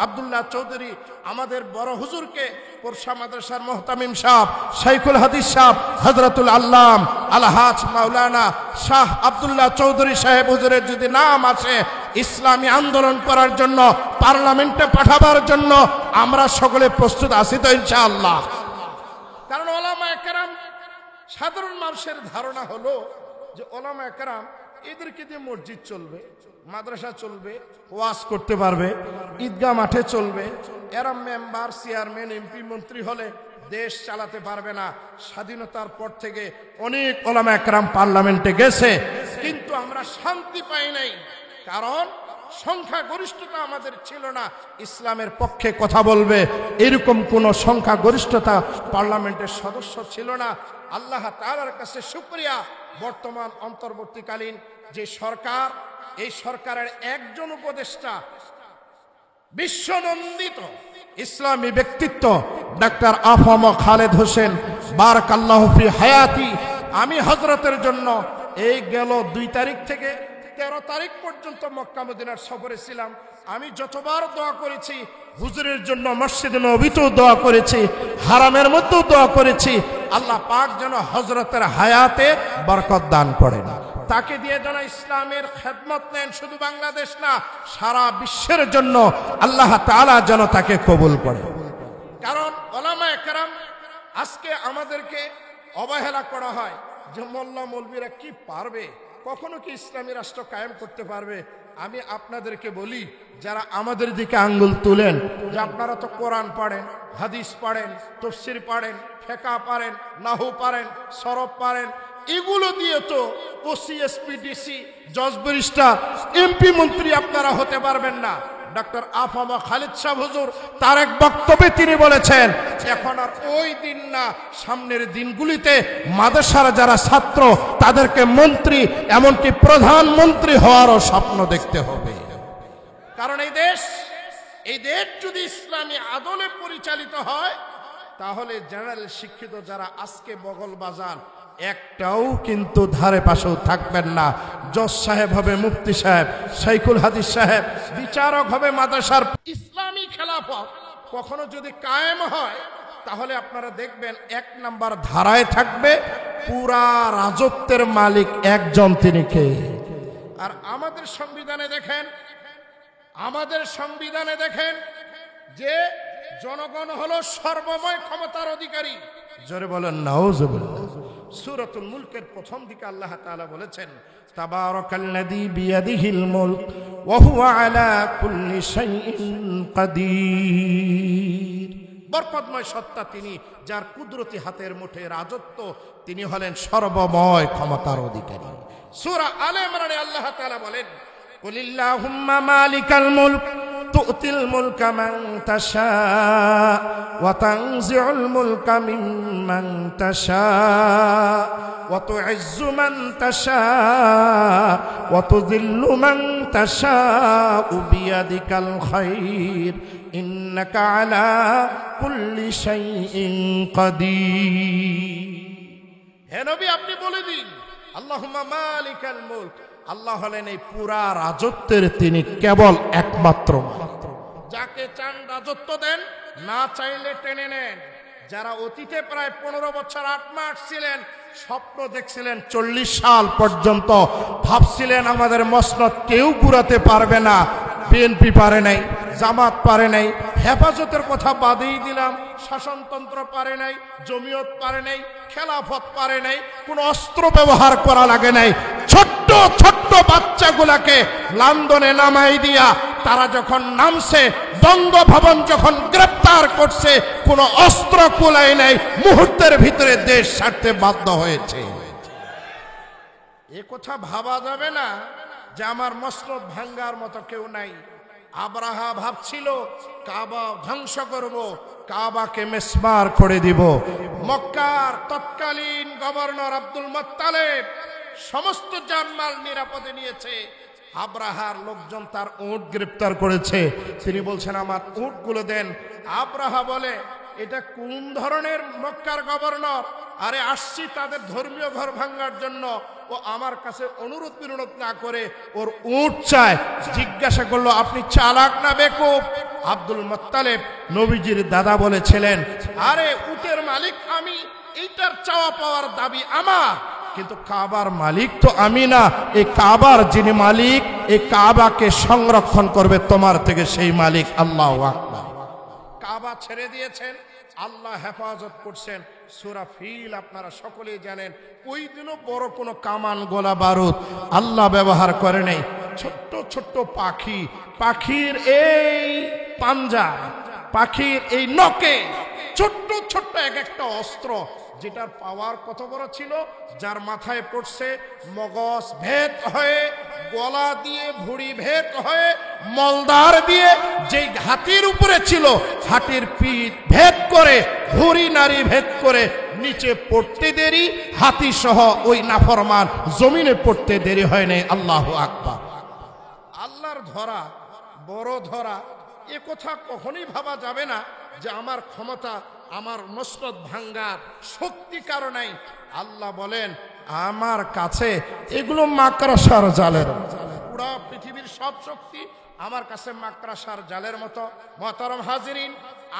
আব্দুল্লাহ চৌধুরী আমাদের বড় হুজুরকে পোরশা মাদ্রাসার মুহতামিম সাহেব, শাইখুল হাদিস সাহেব, হযরতুল আল্লাম আলহাজ মাওলানা শাহ আব্দুল্লাহ চৌধুরী সাহেব হুজুরের যদি নাম আসে ইসলামী আন্দোলন করার জন্য, পার্লামেন্টে পাঠাবার জন্য, আমরা সকলে প্রস্তুত আছি তো ইনশাআল্লাহ। কারণ ওলামায়ে কেরাম, সাধারণ মানুষের ধারণা হলো যে ওলামায়ে কেরাম এদেরকে দিয়ে মসজিদ চলবে, মাদ্রাসা চলবে, ওয়াজ করতে পারবে, ঈদগাহ মাঠে চলবে, এরা মেম্বার, চেয়ারম্যান, এমপি, মন্ত্রী হলে দেশ চালাতে পারবে না। স্বাধীনতার পর থেকে অনেক ওলামায়ে কেরাম পার্লামেন্টে গেছে, কিন্তু আমরা শান্তি পাই নাই। কারণ সংখ্যাগরিষ্ঠতা আমাদের ছিল না, ইসলামের পক্ষে কথা বলবে এরকম কোন সংখ্যাগরিষ্ঠতা পার্লামেন্টের সদস্য ছিল না। আল্লাহ তাআলার কাছে শুকরিয়া, বর্তমান অন্তর্বর্তীকালীন যে সরকার, এই সরকারের একজন উপদেষ্টা বিশ্বনন্দিত ইসলামী ব্যক্তিত্ব ডাক্তার আফম খালেদ হোসেন বারাকাল্লাহু ফি হায়াতি। আমি হযরতের জন্য এই গেল 2 তারিখ থেকে 13 তারিখ পর্যন্ত মক্কা মদিনার সফরে ছিলাম। আমি যতবার দোয়া করেছি, হুজুরের জন্য মসজিদে নববীতেও দোয়া করেছি, হারামের মধ্যেও দোয়া করেছি, আল্লাহ পাক যেন হযরতের হায়াতে বরকত দান করেন, তাকে দিয়ে যেন ইসলামের খেদমত নেন, শুধু বাংলাদেশ না সারা বিশ্বের জন্য আল্লাহ তাআলা যেন তাকে কবুল করেন। কারণ ওলামায়ে কেরাম আজকে আমাদেরকে অবহেলা করা হয় যে মোল্লা মৌলবীরা কি পারবে, কখনো কি ইসলামী রাষ্ট্র কায়েম করতে পারবে। আমি আপনাদেরকে বলি, যারা আমাদের দিকে আঙ্গুল তুলেন যে আপনারা তো কোরআন পড়েন, হাদিস পড়েন, তাফসীর পড়েন, ফিকহ পড়েন, নাহু পড়েন, সরফ পড়েন, এগুলো দিয়ে তো ওসি, এসপি, ডিসি, জজ, ব্যারিস্টার, এমপি, মন্ত্রী আপনারা হতে পারবেন না। ডক্টর আফম খালেদ সাহেব হুজুর তার এক বক্তব্যে তিনি বলেছেন, এখন আর ওই দিন না, সামনের দিনগুলিতে মাদ্রাসার যারা ছাত্র তাদেরকে মন্ত্রী, এমনকি প্রধানমন্ত্রী হওয়ারও স্বপ্ন দেখতে হবে। কারণ এই দেশ যদি ইসলামী আদলে পরিচালিত হয়, তাহলে জেনারেল শিক্ষিত যারা আজকে বগল বাজান, একটাও কিন্তু ধারে পাশেও থাকবেন না। জজ সাহেব হবে মুফতি সাহেব, শাইখুল হাদিস সাহেব, বিচারক হবে মাদ্রাসার। ইসলামী খেলাফত কখনো যদি কায়েম হয়, তাহলে আপনারা দেখবেন 1 নাম্বার ধারায় থাকবে পুরা রাজত্বের মালিক একজন, তিনি কে? আর আমাদের সংবিধানে দেখেন যে জনগণ হলো সর্বময় ক্ষমতার অধিকারী। জোরে বলেন নাউজুবিল্লাহ। সূরাতুল মুলকের প্রথম দিকে আল্লাহ তাআলা বলেছেন, তাবারাকাল্লাযী বিয়াদিহিল মুলক ওয়া হুয়া আলা কুল্লি শাইইন কাদির। বরকতময় সত্তা তিনি, যার কুদরতি হাতের মুঠে রাজত্ব, তিনি হলেন সর্বময় ক্ষমতার অধিকারী। সূরা আলে ইমরানে আল্লাহ তাআলা বলেন, কুলিল্লাহুম্মা মালিকাল মুলক তু'তিল মুলকা মান তাশা ওয়া তানজিউল মুলকা মিম্মান তাশা ওয়া তু'ইজ্জু মান তাশা ওয়া তুযিল্লু মান তাশা বিয়াদিকাল খায়র ইন্নাকা আলা কুল্লি শাইইন কাদির। হে নবী, আপনি বলে দিন, আল্লাহুম্মা মালিকাল মুলক, আল্লাহ হলেন এই পুরা রাজত্বের তিনি কেবল একমাত্র। যাকে চান রাজত্ব দেন, না চাইলে টেনে নেন। যারা অতীতে প্রায় 15 বছর 8 মাস ছিলেন, স্বপ্ন দেখছিলেন 40 সাল পর্যন্ত, ভাবছিলেন আমাদের মসনদ কেউ ঘুরাতে পারবে না, বিএনপি পারে নাই, জামাত পারে নাই, হেফাজতের কথা বাদেই দিলাম, শাসনতন্ত্র পারে নাই, জমিয়ত পারে নাই, খেলাফত পারে নাই, কোন অস্ত্র ব্যবহার করা লাগে নাই। ছোট্ট ছোট্ট বাচ্চাগুলাকে লন্ডনে নামাই দিয়া তারা যখন নামছে, বঙ্গভবন যখন গ্রেপ্তার করছে, কোন অস্ত্র কুলাই নাই, মুহূর্তের ভিতরে দেশ ছাড়তে বাধ্য হয়েছে। এ কথা ভাবা যাবে না যে আমার মসনদ ভাঙ্গার মতো কেউ নাই। আব্রাহা ভাবছিল কাবা ধ্বংস করব, কাবাকে মেসমার করে দিব। মক্কার তৎকালীন গভর্নর আব্দুল মুত্তালিব সমস্ত জানমাল নিরাপদে নিয়েছে। আব্রাহার লোকজন তার উট গ্রেফতার করেছে। তিনি বলছেন আমার উটগুলো দেন। আব্রাহা বলে এটা কোন ধরনের মক্কার গভর্নর? আরে আসছি তাদের ধর্মীয় ঘর ভাঙার জন্য, ও আমার কাছে অনুরোধ বিনোদ না করে ওর উট চায়। জিজ্ঞাসা করলো আপনি চালাক না বেকুব? আব্দুল মুত্তালিব নবীজির দাদা বলেছিলেন আরে উটের মালিক আমি, এইটার চাওয়া পাওয়ার দাবি আমার, কিন্তু কাবার মালিক তো আমি না। এই কাবার যিনি মালিক, এই কাবাকে সংরক্ষণ করবে তোমার থেকে সেই মালিক আল্লাহু আকবার। কাবা ছেড়ে দিয়েছেন, আল্লাহ হেফাজত করছেন। সূরা ফিল আপনারা সকলেই জানেন। ওই দিনও বড় কোনো কামান গোলা বারুদ আল্লাহ ব্যবহার করে নেই। ছোট্ট ছোট্ট পাখি, পাখির এই পাঞ্জা, পাখির এই নখে ছোট্ট ছোট্ট এক একটা অস্ত্র, যেটার পাওয়ার কত বড় ছিল, যার মাথায় পড়ছে মগজ ভেদ হয়ে, গলা দিয়ে ভুঁড়ি ভেদ হয়ে, মলদার দিয়ে যেই হাতির উপরে ছিল, হাতির পিঠ ভেদ করে, ভুঁড়ি নারী ভেদ করে নিচে পড়তে দেরি, হাতি সহ ওই নাফরমান জমিনে পড়তে দেরি হয় নাই। আল্লাহু আকবার। আল্লাহর ধরা বড় ধরা, এ কথা কখনোই ভাবা যাবে না যে আমার ক্ষমতা, আমার মসনদ ভাঙ্গার শক্তি কারো নাই। আল্লাহ বলেন আমার কাছে এগুলো মাকড়সার জালের, পুরা পৃথিবীর সব শক্তি আমার কাছে মাকড়সার জালের মতো। মুহতারাম হাজিরিন,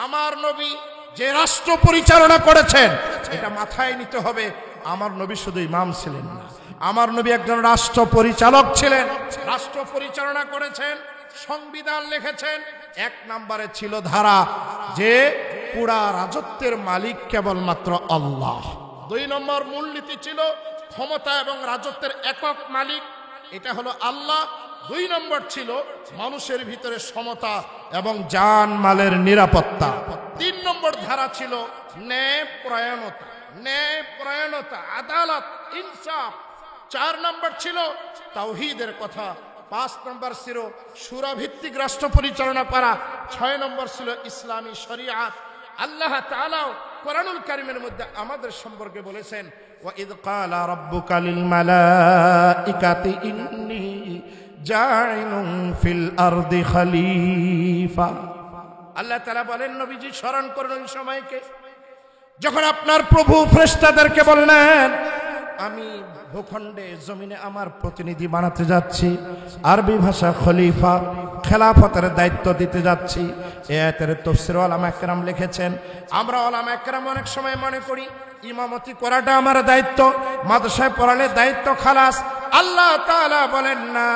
আমার নবী যে রাষ্ট্র পরিচালনা করেছেন, এটা মাথায় নিতে হবে। আমার নবী শুধু ইমাম ছিলেন না, আমার নবী একজন রাষ্ট্র পরিচালক ছিলেন। রাষ্ট্র পরিচালনা করেছেন, সংবিধান লিখেছেন। এক নম্বরে ছিল ধারা যে পুরা রাজত্বের মালিক কেবলমাত্র আল্লাহ। 2 নম্বর মূলনীতি ছিল ক্ষমতা এবং রাজত্বের একক মালিক, এটা হলো আল্লাহ। 2 নম্বর ছিল মানুষের ভিতরে সমতা এবং জান মালের নিরাপত্তা। 3 নম্বর ধারা ছিল ন্যায় পরায়ণতা, ন্যায় পরায়ণতা, আদালত, ইনসাফ। 4 নম্বর ছিল তাওহীদের কথা। 5 নম্বর ছিল সূরা ভিত্তিক রাষ্ট্র পরিচালনা করা। 6 নম্বর ছিল ইসলামী শরিয়াত। আল্লাহ তাআলা কোরআনুল কারীমের মধ্যে আমাদের সম্পর্কে বলেছেন ওয়া ইয ক্বালা রাব্বুকা লিল মালাইকাতি ইন্নী জাইলুন ফিল আরদি খলিফা। আল্লাহ তাআলা বলেন নবীজি স্মরণ করুন ওই সময়কে যখন আপনার প্রভু ফেরেশতাদেরকে বললেন আমি ভূখণ্ডে জমিনে আমার প্রতিনিধি বানাতে যাচ্ছি, আরবি ভাষা খলিফা, খেলাফতের দায়িত্ব দিতে যাচ্ছি। এই আয়াতের তাফসীর উলামা একরাম লিখেছেন। আমরা উলামা একরাম অনেক সময় মনে করি ইমামতি করাটা আমার দায়িত্ব, মাদ্রাসায় পড়ালে দায়িত্ব খালাস। আল্লাহ তাআলা বলেন না,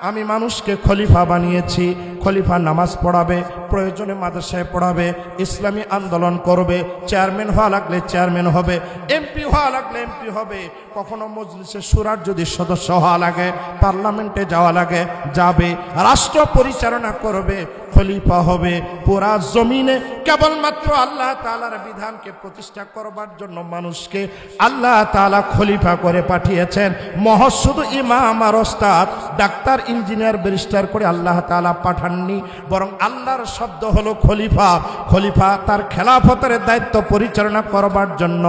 আমি মানুষকে খলিফা বানিয়েছি। খলিফা নামাজ পড়াবে, প্রয়োজনে মাদ্রাসায় পড়াবে, ইসলামী আন্দোলন করবে, চেয়ারম্যান হওয়া লাগলে চেয়ারম্যান হবে, এমপি হওয়া লাগলে এমপি হবে, কখনো মজলিসে শুরার যদি সদস্য হওয়া লাগে, পার্লামেন্টে যাওয়া লাগে যাবে, রাষ্ট্র পরিচালনা করবে, খলিফা হবে। পুরা জমিনে কেবলমাত্র আল্লাহ তাআলার বিধানকে প্রতিষ্ঠা করবার জন্য মানুষকে আল্লাহ তাআলা খলিফা করে পাঠিয়েছেন। মহৎ শুধু ইমাম আর ওস্তাদ, ডাক্তার, ইঞ্জিনিয়ার, ব্যারিস্টার করে আল্লাহ তাআলা পাঠাননি, বরং আল্লাহর শব্দ হলো খলিফা। খলিফা তার খেলাফতের দায়িত্ব পরিচালনা করবার জন্য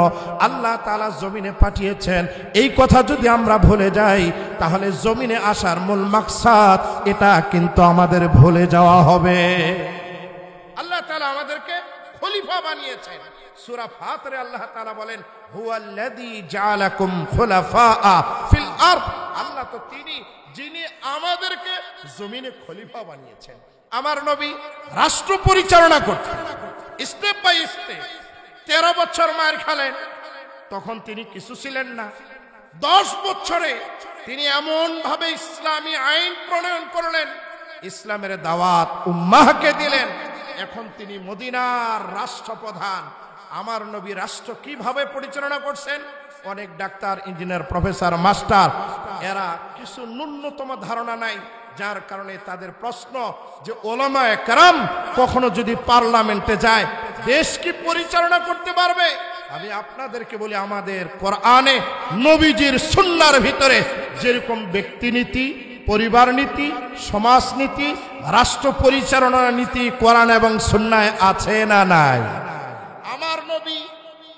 আল্লাহ তাআলা জমিনে পাঠিয়েছেন। এই কথা যদি আমরা ভুলে যাই তাহলে জমিনে আসার মূল মাকসাদ এটা কিন্তু আমাদের ভুলে যাওয়া হবে। আল্লাহ তাআলা আমাদেরকে খলিফা বানিয়েছেন। সূরা ফাতিরে আল্লাহ তাআলা বলেন হুয়াল্লাযী জাআলাকুম খুলাফা ফিল আরদ। আল্লাহ তো তিনি যিনি আমাদেরকে জমিনে খলিফা বানিয়েছেন। আমার নবী রাষ্ট্র পরিচালনা করতেন স্টেপ বাই স্টেপ। 13 বছর মার খেলেন, তখন তিনি কিছু ছিলেন না। 10 বছরে তিনি এমন ভাবে ইসলামী আইন প্রণয়ন করলেন, ইসলামের দাওয়াত উম্মাহকে দিলেন। এখন তিনি মদিনার রাষ্ট্রপ্রধান। আমার নবী রাষ্ট্র কিভাবে পরিচালনা করছেন? অনেক ডাক্তার, ইঞ্জিনিয়ার, প্রফেসর, মাস্টার, এরা কিছু ন্যূনতম ধারণা নাই, যার কারণে তাদের প্রশ্ন যে ওলামায়ে কেরাম কখনো যদি পার্লামেন্টে যায় দেশ কি পরিচালনা করতে পারবে? আমি আপনাদেরকে বলি আমাদের কোরআনে নবীজির সুন্নাহর ভিতরে যেরকম ব্যক্তিনীতি, পরিবার নীতি, সমাজনীতি, রাষ্ট্র পরিচালনার নীতি কোরআন এবং সুন্নায় আছে না নাই? আমার নবী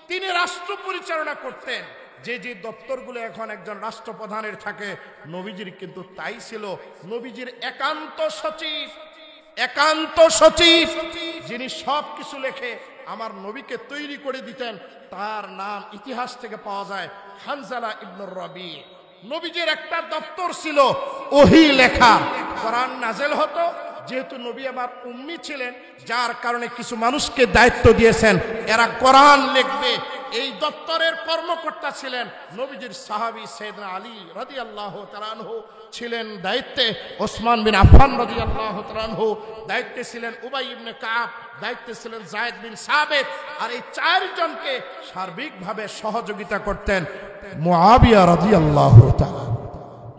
তিনি রাষ্ট্র পরিচালনা করতেন। যে যে দপ্তরগুলো এখন একজন রাষ্ট্রপ্রধানের থাকে, নবীজির কিন্তু তাই ছিল। নবীজির একান্ত সচিব যিনি সব কিছু লেখে আমার নবীকে তৈরি করে দিতেন, তার নাম ইতিহাস থেকে পাওয়া যায় হানজালা ইবনুর রবি। নবীজির একটা দপ্তর ছিল ওহী লেখা, কোরআন নাজেল হতো। যেহেতু নবী আবার উম্মি ছিলেন, যার কারণে কিছু মানুষকে দায়িত্ব দিয়েছেন এরা কোরআন লিখবে। এই দপ্তরের কর্মকর্তা ছিলেন নবীজির সাহাবী সাইয়েদনা আলী রাদিয়াল্লাহু তাআলা আনহু ছিলেন দায়িত্বে, ওসমান বিন আফফান রাদিয়াল্লাহু তাআলা আনহু দায়িত্বে ছিলেন, উবাই ইবনে কাব দায়িত্বে ছিলেন, যায়েদ বিন সাবিত। আর এই চারজনকে সার্বিকভাবে সহযোগিতা করতেন মুআবিয়া রাদিয়াল্লাহু তাআলা।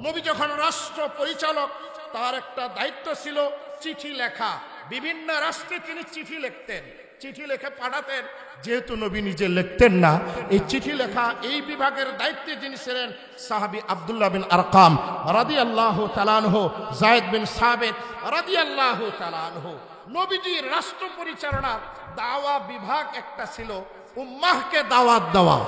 নবী যখন রাষ্ট্র পরিচালক, তার একটা দায়িত্ব ছিল চিঠি লেখা। বিভিন্ন রাষ্ট্রে তিনি চিঠি লিখতেন, চিঠি লিখে পাঠাতেন। যেহেতু নবী নিজে লিখতেন না, এই চিঠি লেখা এই বিভাগের দায়িত্বে যিনি ছিলেন সাহাবী আব্দুল্লাহ বিন আরকাম রাদিয়াল্লাহু তাআলা আনহু, যায়েদ বিন সাবিত রাদিয়াল্লাহু তাআলা আনহু। নবীজির রাষ্ট্র পরিচালনার দাওয়া বিভাগ একটা ছিল, উম্মাহকে দাওয়াত দেওয়া,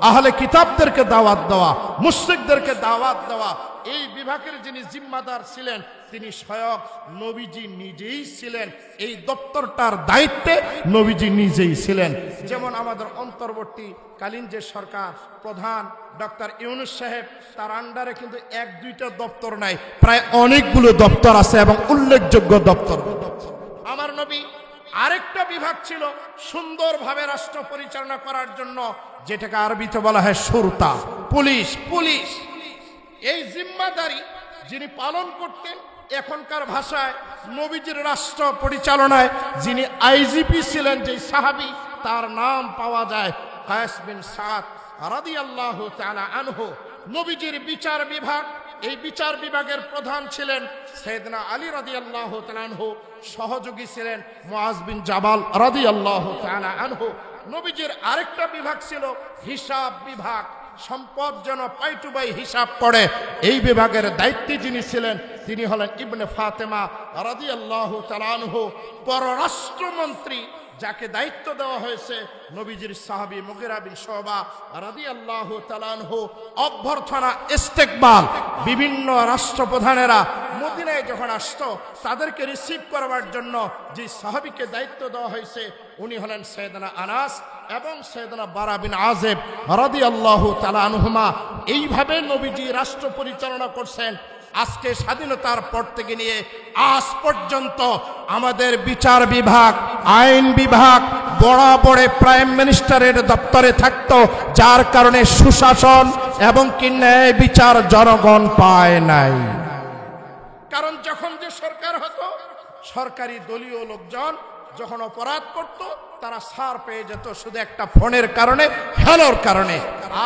আহলে কিতাবদেরকে দাওয়াত দেওয়া, মুশরিকদেরকে দাওয়াত দেওয়া। এই বিভাগের যিনি জিম্মাদার ছিলেন তিনি স্বয়ং নবীজি নিজেই ছিলেন। এই দপ্তরটার দায়িত্বে নবীজি নিজেই ছিলেন। যেমন আমাদের অন্তর্বর্তীকালীন যে সরকার প্রধান ডক্টর ইউনূস সাহেব, তার আন্ডারে কিন্তু এক দুইটা দপ্তর নাই, প্রায় অনেকগুলো দপ্তর আছে এবং উল্লেখযোগ্য দপ্তর। আমার নবী আরেকটা বিভাগ ছিল সুন্দরভাবে রাষ্ট্র পরিচালনা করার জন্য, যেটাকে আরবিতে বলা হয় শুরতা, পুলিশ। এই জিম্মাদারি যিনি পালন করতেন, এখনকার ভাষায় নবীজির রাষ্ট্র পরিচালনায় যিনি আইজিপি ছিলেন, যে সাহাবী, তার নাম পাওয়া যায় কায়েস বিন সাদ রাদিয়াল্লাহু তাআলা আনহু। নবীজির বিচার বিভাগ, এই বিচার বিভাগের প্রধান ছিলেন সাইয়েদনা আলী রাদিয়াল্লাহু তাআলা আনহু, সহযোগী ছিলেন মুআজ বিন জাবাল রাদিয়াল্লাহু তাআলা আনহু। নবীজির আরেকটা বিভাগ ছিল হিসাব বিভাগ, সম্পদ যেন পাই টু পাই হিসাব করে। এই বিভাগের দায়িত্বে যিনি ছিলেন তিনি হলেন ইবনে ফাতেমা রাদিয়াল্লাহু তাআলা আনহু। পররাষ্ট্রমন্ত্রী যাকে দায়িত্ব দেওয়া হয়েছে নবীজির সাহাবী মুগিরা বিন শুবা রাদিয়াল্লাহু তাআলা আনহু। অভ্যর্থনা, ইস্তেকবাল, বিভিন্ন রাষ্ট্রপ্রধানেরা মদিনায় যখন আসতো তাদেরকে রিসিভ করবার জন্য যে সাহাবীকে দায়িত্ব দেওয়া হয়েছে উনি হলেন সাইয়েদনা আনাস এবং সাইয়েদনা বারা বিন আযিব রাদিয়াল্লাহু তাআলা আনহুমা। এইভাবে নবীজি রাষ্ট্র পরিচালনা করছেন। আজকে স্বাধীনতার পর থেকে নিয়ে আজ পর্যন্ত আমাদের বিচার বিভাগ, আইন বিভাগ বরাবরে প্রাইম মিনিস্টারের দপ্তরে থাকতো, যার কারণে সুশাসন এবং কি ন্যায় বিচার জনগণ পায় নাই। কারণ যখন যে সরকার হতো, সরকারি দলীয় লোকজন যখন অপরাধ করত তারা ছাড় পেয়ে যেত শুধু একটা ফোনের কারণে, হ্যালোর কারণে।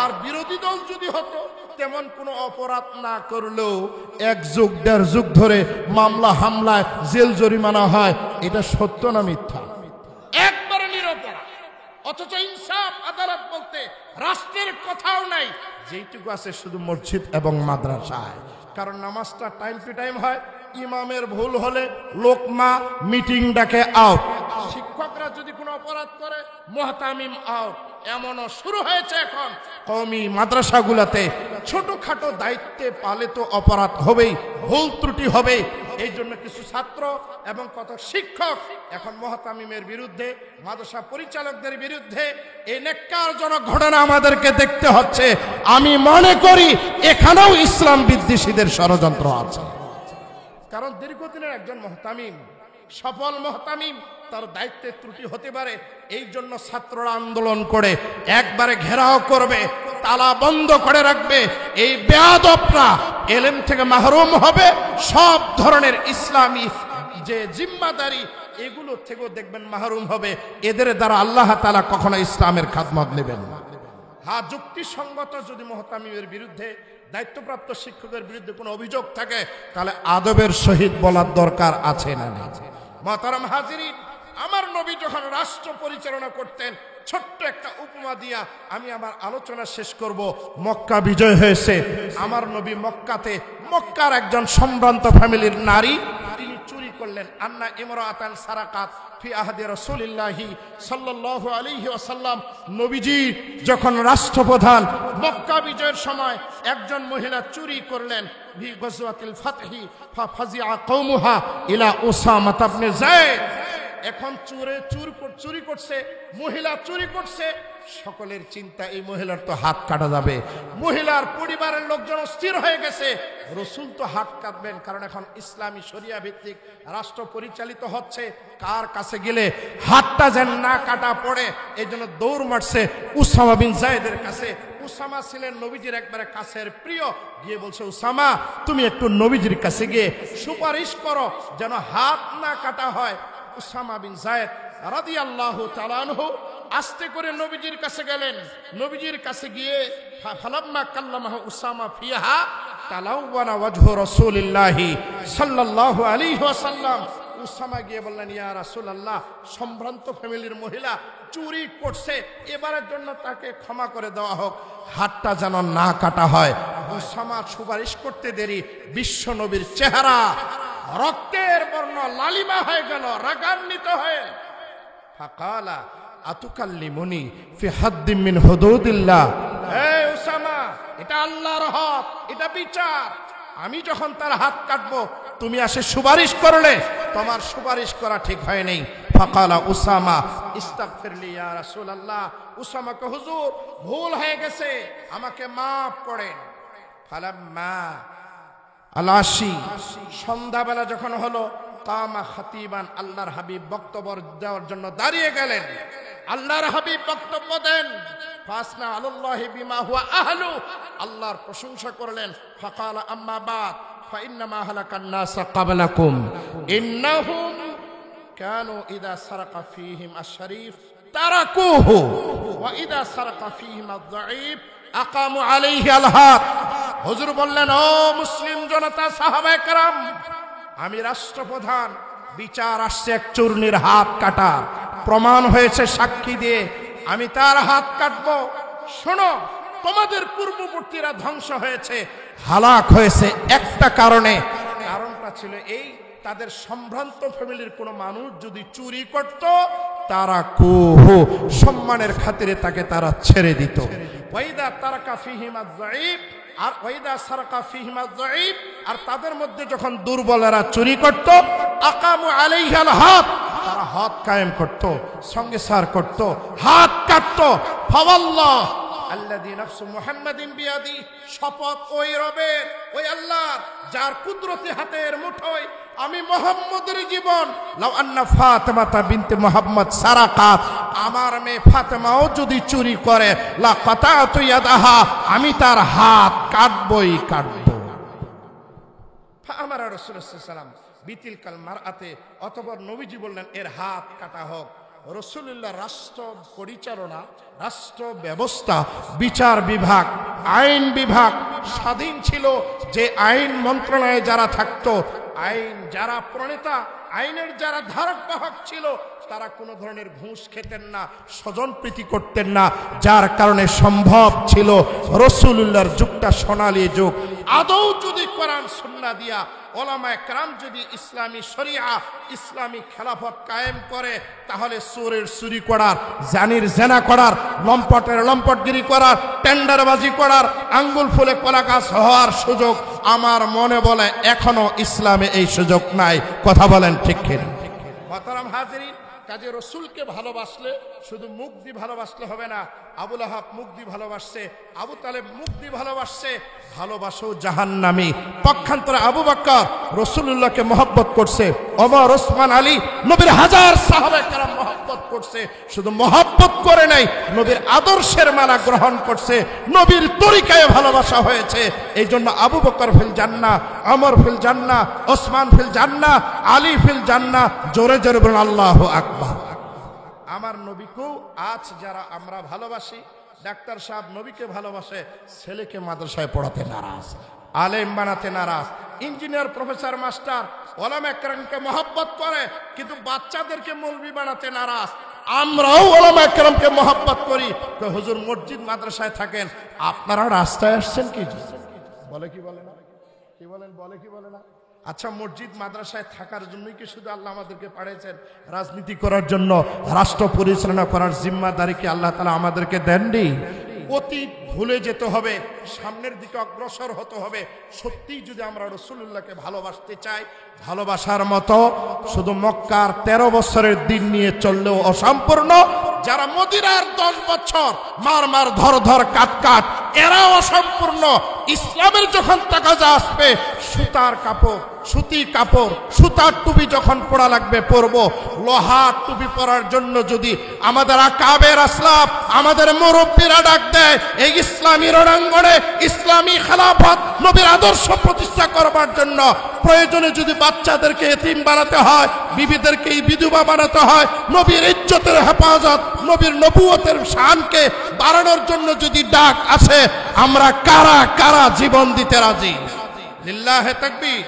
আর বিরোধী দল যদি হতো, তেমন কোনো অপরাধ না করলেও এক যুগ দেড় যুগ ধরে মামলা হামলায় জেল জরিমানা হয়। এটা সত্য না মিথ্যা? একবারে নিরপরাধ। অথচ ইনসাফ আদালত বলতে রাষ্ট্রের কথাও নাই, যেইটুকু আছে শুধু মসজিদ এবং মাদ্রাসায়। কারণ নামাজটা টাইম টু টাইম হয়, ইমামের ভুল হলে লোকমা মিটিং ডাকে আউট, শিক্ষকরা যদি কোনো অপরাধ করে মুহতামিম আউট। এমনও শুরু হয়েছে এখন কওমি মাদ্রাসাগুলোতে, ছোটখাটো দায়িত্বে পালে তো অপরাধ হবেই, ভুল ত্রুটি হবে। এই জন্য কিছু ছাত্র এবং কত শিক্ষক এখন মুহতামিমের বিরুদ্ধে, মাদ্রাসা পরিচালকদের বিরুদ্ধে। এই নেক্কারজনক ঘটনা আমাদেরকে দেখতে হচ্ছে। আমি মনে করি এখানেও ইসলাম বিদ্বেষীদের ষড়যন্ত্র আছে। কারণ দীর্ঘদিনের একজন মুহতামিম, সফল মুহতামিম, তার দায়িত্বে ত্রুটি হতে পারে। এই জন্য ছাত্ররা আন্দোলন করে একবারে ঘেরাও করবে, তালা বন্ধ করে রাখবে। এই বেয়াদবরা এলেম থেকে মাহরুম হবে। সব ধরনের ইসলামী যে জিম্মাদারি এগুলো থেকেও দেখবেন মাহরুম হবে। এদের দ্বারা আল্লাহ তাআলা কখনো ইসলামের খাদমত নেবেন না। হ্যাঁ, যুক্তিসঙ্গত যদি মুহতামিমের বিরুদ্ধে, দায়িত্বপ্রাপ্ত শিক্ষকের বিরুদ্ধে কোনো অভিযোগ থাকে, তাহলে আদবের সহিত বলার দরকার আছে না? মুহতারাম হাজিরিন, আমার নবী যখন রাষ্ট্র পরিচালনা করতেন ছোট্ট একটা উপমা দিয়া আমি আমার আলোচনা শেষ করব। মক্কা বিজয় হয়েছে, আমার নবী মক্কাতে, মক্কার একজন সম্ভ্রান্ত ফ্যামিলির নারী, তিনি চুরি করলেন। আন্না ইমরাতান সারাকাত ফি আহদি রাসূলিল্লাহি সাল্লাল্লাহু আলাইহি ওয়াসাল্লাম। নবীজি যখন রাষ্ট্রপ্রধান, মক্কা বিজয়ের সময় একজন মহিলা চুরি করলেন। ফি গজওয়াতিল ফাতহি ফাজিআ কওমুহা ইলা উসামা ইবনে যায়েদ। এখন চুরি করছে, মহিলা চুরি করছে, সকলের চিন্তা এই মহিলার তো হাত কাটা যাবে। মহিলার পরিবারের লোকজন স্থির হয়ে গেছে, রসুল তো হাত কাটবেন, কারণ এখন ইসলামী শরিয়া ভিত্তিক রাষ্ট্র পরিচালিত হচ্ছে, কার কাছে গেলে হাতটা যেন না কাটা পড়ে, এই জন্য দৌড় মারছে উসামা বিন যায়েদের কাছে। উসামা ছিলেন নবীজির একবারে কাছের প্রিয়। গিয়ে বলছে, উসামা তুমি একটু নবীজির কাছে গিয়ে সুপারিশ করো যেন হাত না কাটা হয়। উসামা বিন যায়েদ রাদিয়াল্লাহু তাআলা আনহু আস্তে করে নবীজির কাছে গেলেন। নবীজির কাছে গিয়ে ফালাম্মা কাল্লামাহু উসামা ফিহা তালাওয়ানা ওয়াজহু রাসূলিল্লাহি সাল্লাল্লাহু আলাইহি ওয়াসাল্লাম। উসামা গিয়ে বললেন, ইয়া রাসূলুল্লাহ, সম্ভ্রান্ত ফ্যামিলির মহিলা চুরি করছে, এবারের জন্য তাকে ক্ষমা করে দেওয়া হোক, হাতটা যেন না কাটা হয়। উসামা সুপারিশ করতে দেরি, বিশ্ব নবীর চেহারা রক্তের বর্ণ লালিমা হয়ে গেল, রাগান্বিত হয়ে ফাকালা আতুকাল্লিমুনি ফি হাদ্দিন মিন হুদুদিল্লাহ। এই উসামা, এটা আল্লাহর হক, এটা বিচার, আমি যখন তার হাত কাটবো তুমি আসে সুপারিশ করলে, তোমার সুপারিশ করা ঠিক হয় নাই। ফাকালা উসামা ইস্তাগফিরলি ইয়া রাসূলুল্লাহ। উসামাকে, হুজুর ভুল হয়ে গেছে, আমাকে মাফ করেন। ফালাম্মা আলাশি, সন্ধ্যাবেলা যখন হলো, কামা খাতিবান, আল্লাহর হাবিব বক্তব্য দেওয়ার জন্য দাঁড়িয়ে গেলেন। আল্লাহর হাবিব বক্তব্য দেন, ফাসনা আলাল্লাহি বিমা হুয়া আহলু, আল্লাহর প্রশংসা করলেন। ফাকালা আম্মা বাদ ফাইন্নামা হালাকান নাস ক্বাবলাকুম ইন্নাহুম কানু ইযা সারাকা ফীহিম আশ-শরীফ তারাকুহু ওয়া ইযা সারাকা ফীহিম আয-যাঈফ আকামু আলাইহি আল-হাদ। হুজুর বললেন, ও মুসলিম জনতা, সাহাবায়ে কেরাম, আমি রাষ্ট্রপ্রধান, বিচার আসছে এক চূর্ণীর হাত কাটা, প্রমাণ হয়েছে সাক্ষী দিয়ে, আমি তার হাত কাটবো। শোনো, তোমাদের পূর্ববর্তীরা ধ্বংস হয়েছে, হালাক হয়েছে একটা কারণে। কারণটা ছিল এই, তাদের সম্ভ্রান্ত ফ্যামিলির কোনো মানুষ যদি চুরি করত, তারা কুহু, সম্মানের খাতিরে তাকে তারা ছেড়ে দিত। ওয়াইদা তারাকা ফীহিম আয-যাঈফ, আর ওয়াইদা সারাকা ফীহিম আয-যাঈফ, আর তাদের মধ্যে যখন দুর্বলেরা চুরি করত, আকামু আলাইহি আল-হাদ, তারা হাত কায়েম করত, সঙ্গে সার করত, হাত কাটত। ফাওয়াল্লাহ আল্লাযী নাফসু মুহাম্মাদিন বিয়াদি, শপথ ওই রবের, ওই আল্লাহর যার কুদরতি হাতের মুঠোয় আমি মুহাম্মদের জীবন, লাউ আন্না ফাতিমাতা বিনতে মুহাম্মদ সারাকাত, আমার মেয়ে ফাতেমাও যদি চুরি করে, লা কাতাতু ইয়াদাহা, আমি তার হাত কাটবই কাটব। ফাআমারা রাসূলুল্লাহ সাল্লাল্লাহু আলাইহি ওয়াসাল্লাম বিতিলকাল মারআতে, অতঃপর নবীজি বললেন এর হাত কাটা হোক। রাসূলুল্লাহ রাষ্ট্র পরিচালনা, রাষ্ট্র ব্যবস্থা, বিচার বিভাগ, আইন বিভাগ স্বাধীন ছিল। যে আইন মন্ত্রণালয়ে যারা থাকতো, আইন যারা প্রণেতা, আইনের যারা ধারক বাহক ছিল, তারা কোনো ধরনের ঘুষ খেতেন না, স্বজন প্রীতি করতেন না, যার কারণে সম্ভব ছিল রাসূলুল্লাহর যুগটা সোনালী যুগ। আদৌ যদি কোরআন সুন্নাহ দিয়া ওলামায়ে কেরাম যদি ইসলামী শরিয়া, ইসলামী খেলাফত কায়েম করে, তাহলে চোরের চুরি করার, জানির জেনা করার, লম্পটের লম্পটগিরি করার, টেন্ডারবাজি করার, আঙ্গুল ফুলে কলা গাছ হওয়ার সুযোগ আমার মনে বলে এখনো ইসলামে এই সুযোগ নাই। কথা বলেন ঠিক কিনা? মোহতারাম হাজিরিন, কাজে রসুলকে ভালোবাসলে শুধু মুখ দিয়ে ভালোবাসলে হবে না। আবু লাহাব মুখ দিয়ে ভালোবাসছে, আবু তালেব মুখ দিয়ে ভালোবাসছে, ভালোবাসো জাহান্নামী। পক্ষান্তরে আবু বকর রাসূলুল্লাহকে মহব্বত করছে, ওমর, ওসমান, আলী, নবীর হাজার সাহাবায়ে কেরাম মহব্বত করছে। শুধু মহব্বত করে নাই, নবীর আদর্শের মালা গ্রহণ করছে, নবীর তরিকায় ভালোবাসা হয়েছে। এই জন্য আবু বকর ফিল জান্নাহ, ওমর ফিল জান্নাহ, ওসমান ফিল জান্নাহ, আলী ফিল জান্নাহ। জোরে জোরে বলুন আল্লাহু আকবার। আমার নবীকেও আজ যারা আমরা ভালোবাসি, ডাক্তার সাহেব নবীকে ভালোবাসে, ছেলেকে মাদ্রাসায় পড়াতে নারাজ, আলেম বানাতে নারাজ, ইঞ্জিনিয়ার, প্রফেসর, মাস্টার, ওলামায়ে কেরামকে মহব্বত করে, কিন্তু বাচ্চাদেরকে মৌলবি বানাতে নারাজ। আমরাও ওলামায়ে কেরামকে মহব্বত করি। তো হুজুর মসজিদ মাদ্রাসায় থাকেন, আপনারা রাস্তায় আসছেন কি? বলে কি বলে না? কি বলেন? বলে কি বলে না? আচ্ছা, মসজিদ মাদ্রাসায় থাকার জন্যই কি শুধু আল্লাহ আমাদেরকে পাঠিয়েছেন? রাজনীতি করার জন্য, রাষ্ট্র পরিচালনা করার জিম্মাদারি কি আল্লাহ তাআলা আমাদেরকে দেননি? অতীত ভুলে যেতে হবে, সামনের দিকে অগ্রসর হতে হবে। সত্যিই যদি আমরা রাসূলুল্লাহকে ভালোবাসতে চাই, ভালোবাসার মতো শুধু মক্কার 13 বছরের দিন নিয়ে চললেও অসম্পূর্ণ। যারা মদিনার 10 বছর মার মার ধর ধর কাট কাট, এরাও অসম্পূর্ণ। ইসলামের যখন তাকাজা আসবে, সুতার কাপড়, সুতি কাপড়, সুতার টুপি যখন পরা লাগবে পরবো। লোহার টুপি পরার জন্য যদি আমাদের আকাবের আসলাফ, আমাদের মুরব্বীরা ডাক দেয় এই ইসলামী রণাঙ্গনে ইসলামী খেলাফত নবীর আদর্শ প্রতিষ্ঠা করবার জন্য, প্রয়োজনে যদি বাচ্চাদেরকে এতিম বানাতে হয়, বিবিদেরকে বিধবা বানাতে হয়, নবীর ইজ্জতের হেফাজত, নবীর নবুয়তের শানকে বাড়ানোর জন্য যদি ডাক আসে, আমরা কারা কারা জীবন দিতে রাজি? লিল্লাহে তাকবীর।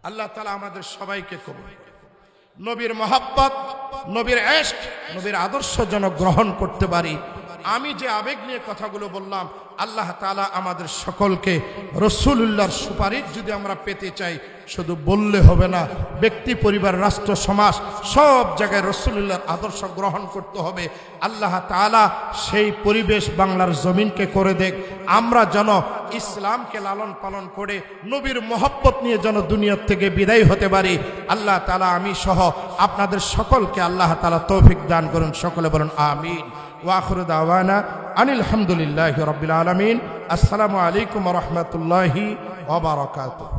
আল্লাহ তাআলা আমাদের সবাইকে কবুল করুন। নবীর মহব্বত, নবীর ইশক, নবীর আদর্শ যেন গ্রহণ করতে পারি। আমি যে আবেগ নিয়ে কথাগুলো বললাম, আল্লাহ তাআলা আমাদের সকলকে রাসূলুল্লাহর সুপারিশ যদি আমরা পেতে চাই, শুধু বললে হবে না, ব্যক্তি, পরিবার, রাষ্ট্র, সমাজ সব জায়গায় রাসূলুল্লাহর আদর্শ গ্রহণ করতে হবে। আল্লাহ তাআলা সেই পরিবেশ বাংলার জমিনকে করে দেখ, আমরা যেন ইসলামকে লালন পালন করে নবীর মহব্বত নিয়ে যেন দুনিয়া থেকে বিদায় হতে পারি। আল্লাহ তাআলা আমি সহ আপনাদের সকলকে আল্লাহ তাআলা তৌফিক দান করুন। সকলে বলুন আমিন। ওয়া আখিরু দাওয়ানা আনিল হামদুলিল্লাহি রাব্বিল আলামিন। আসসালামু আলাইকুম ওয়া রাহমাতুল্লাহি ওয়া বারাকাতুহু।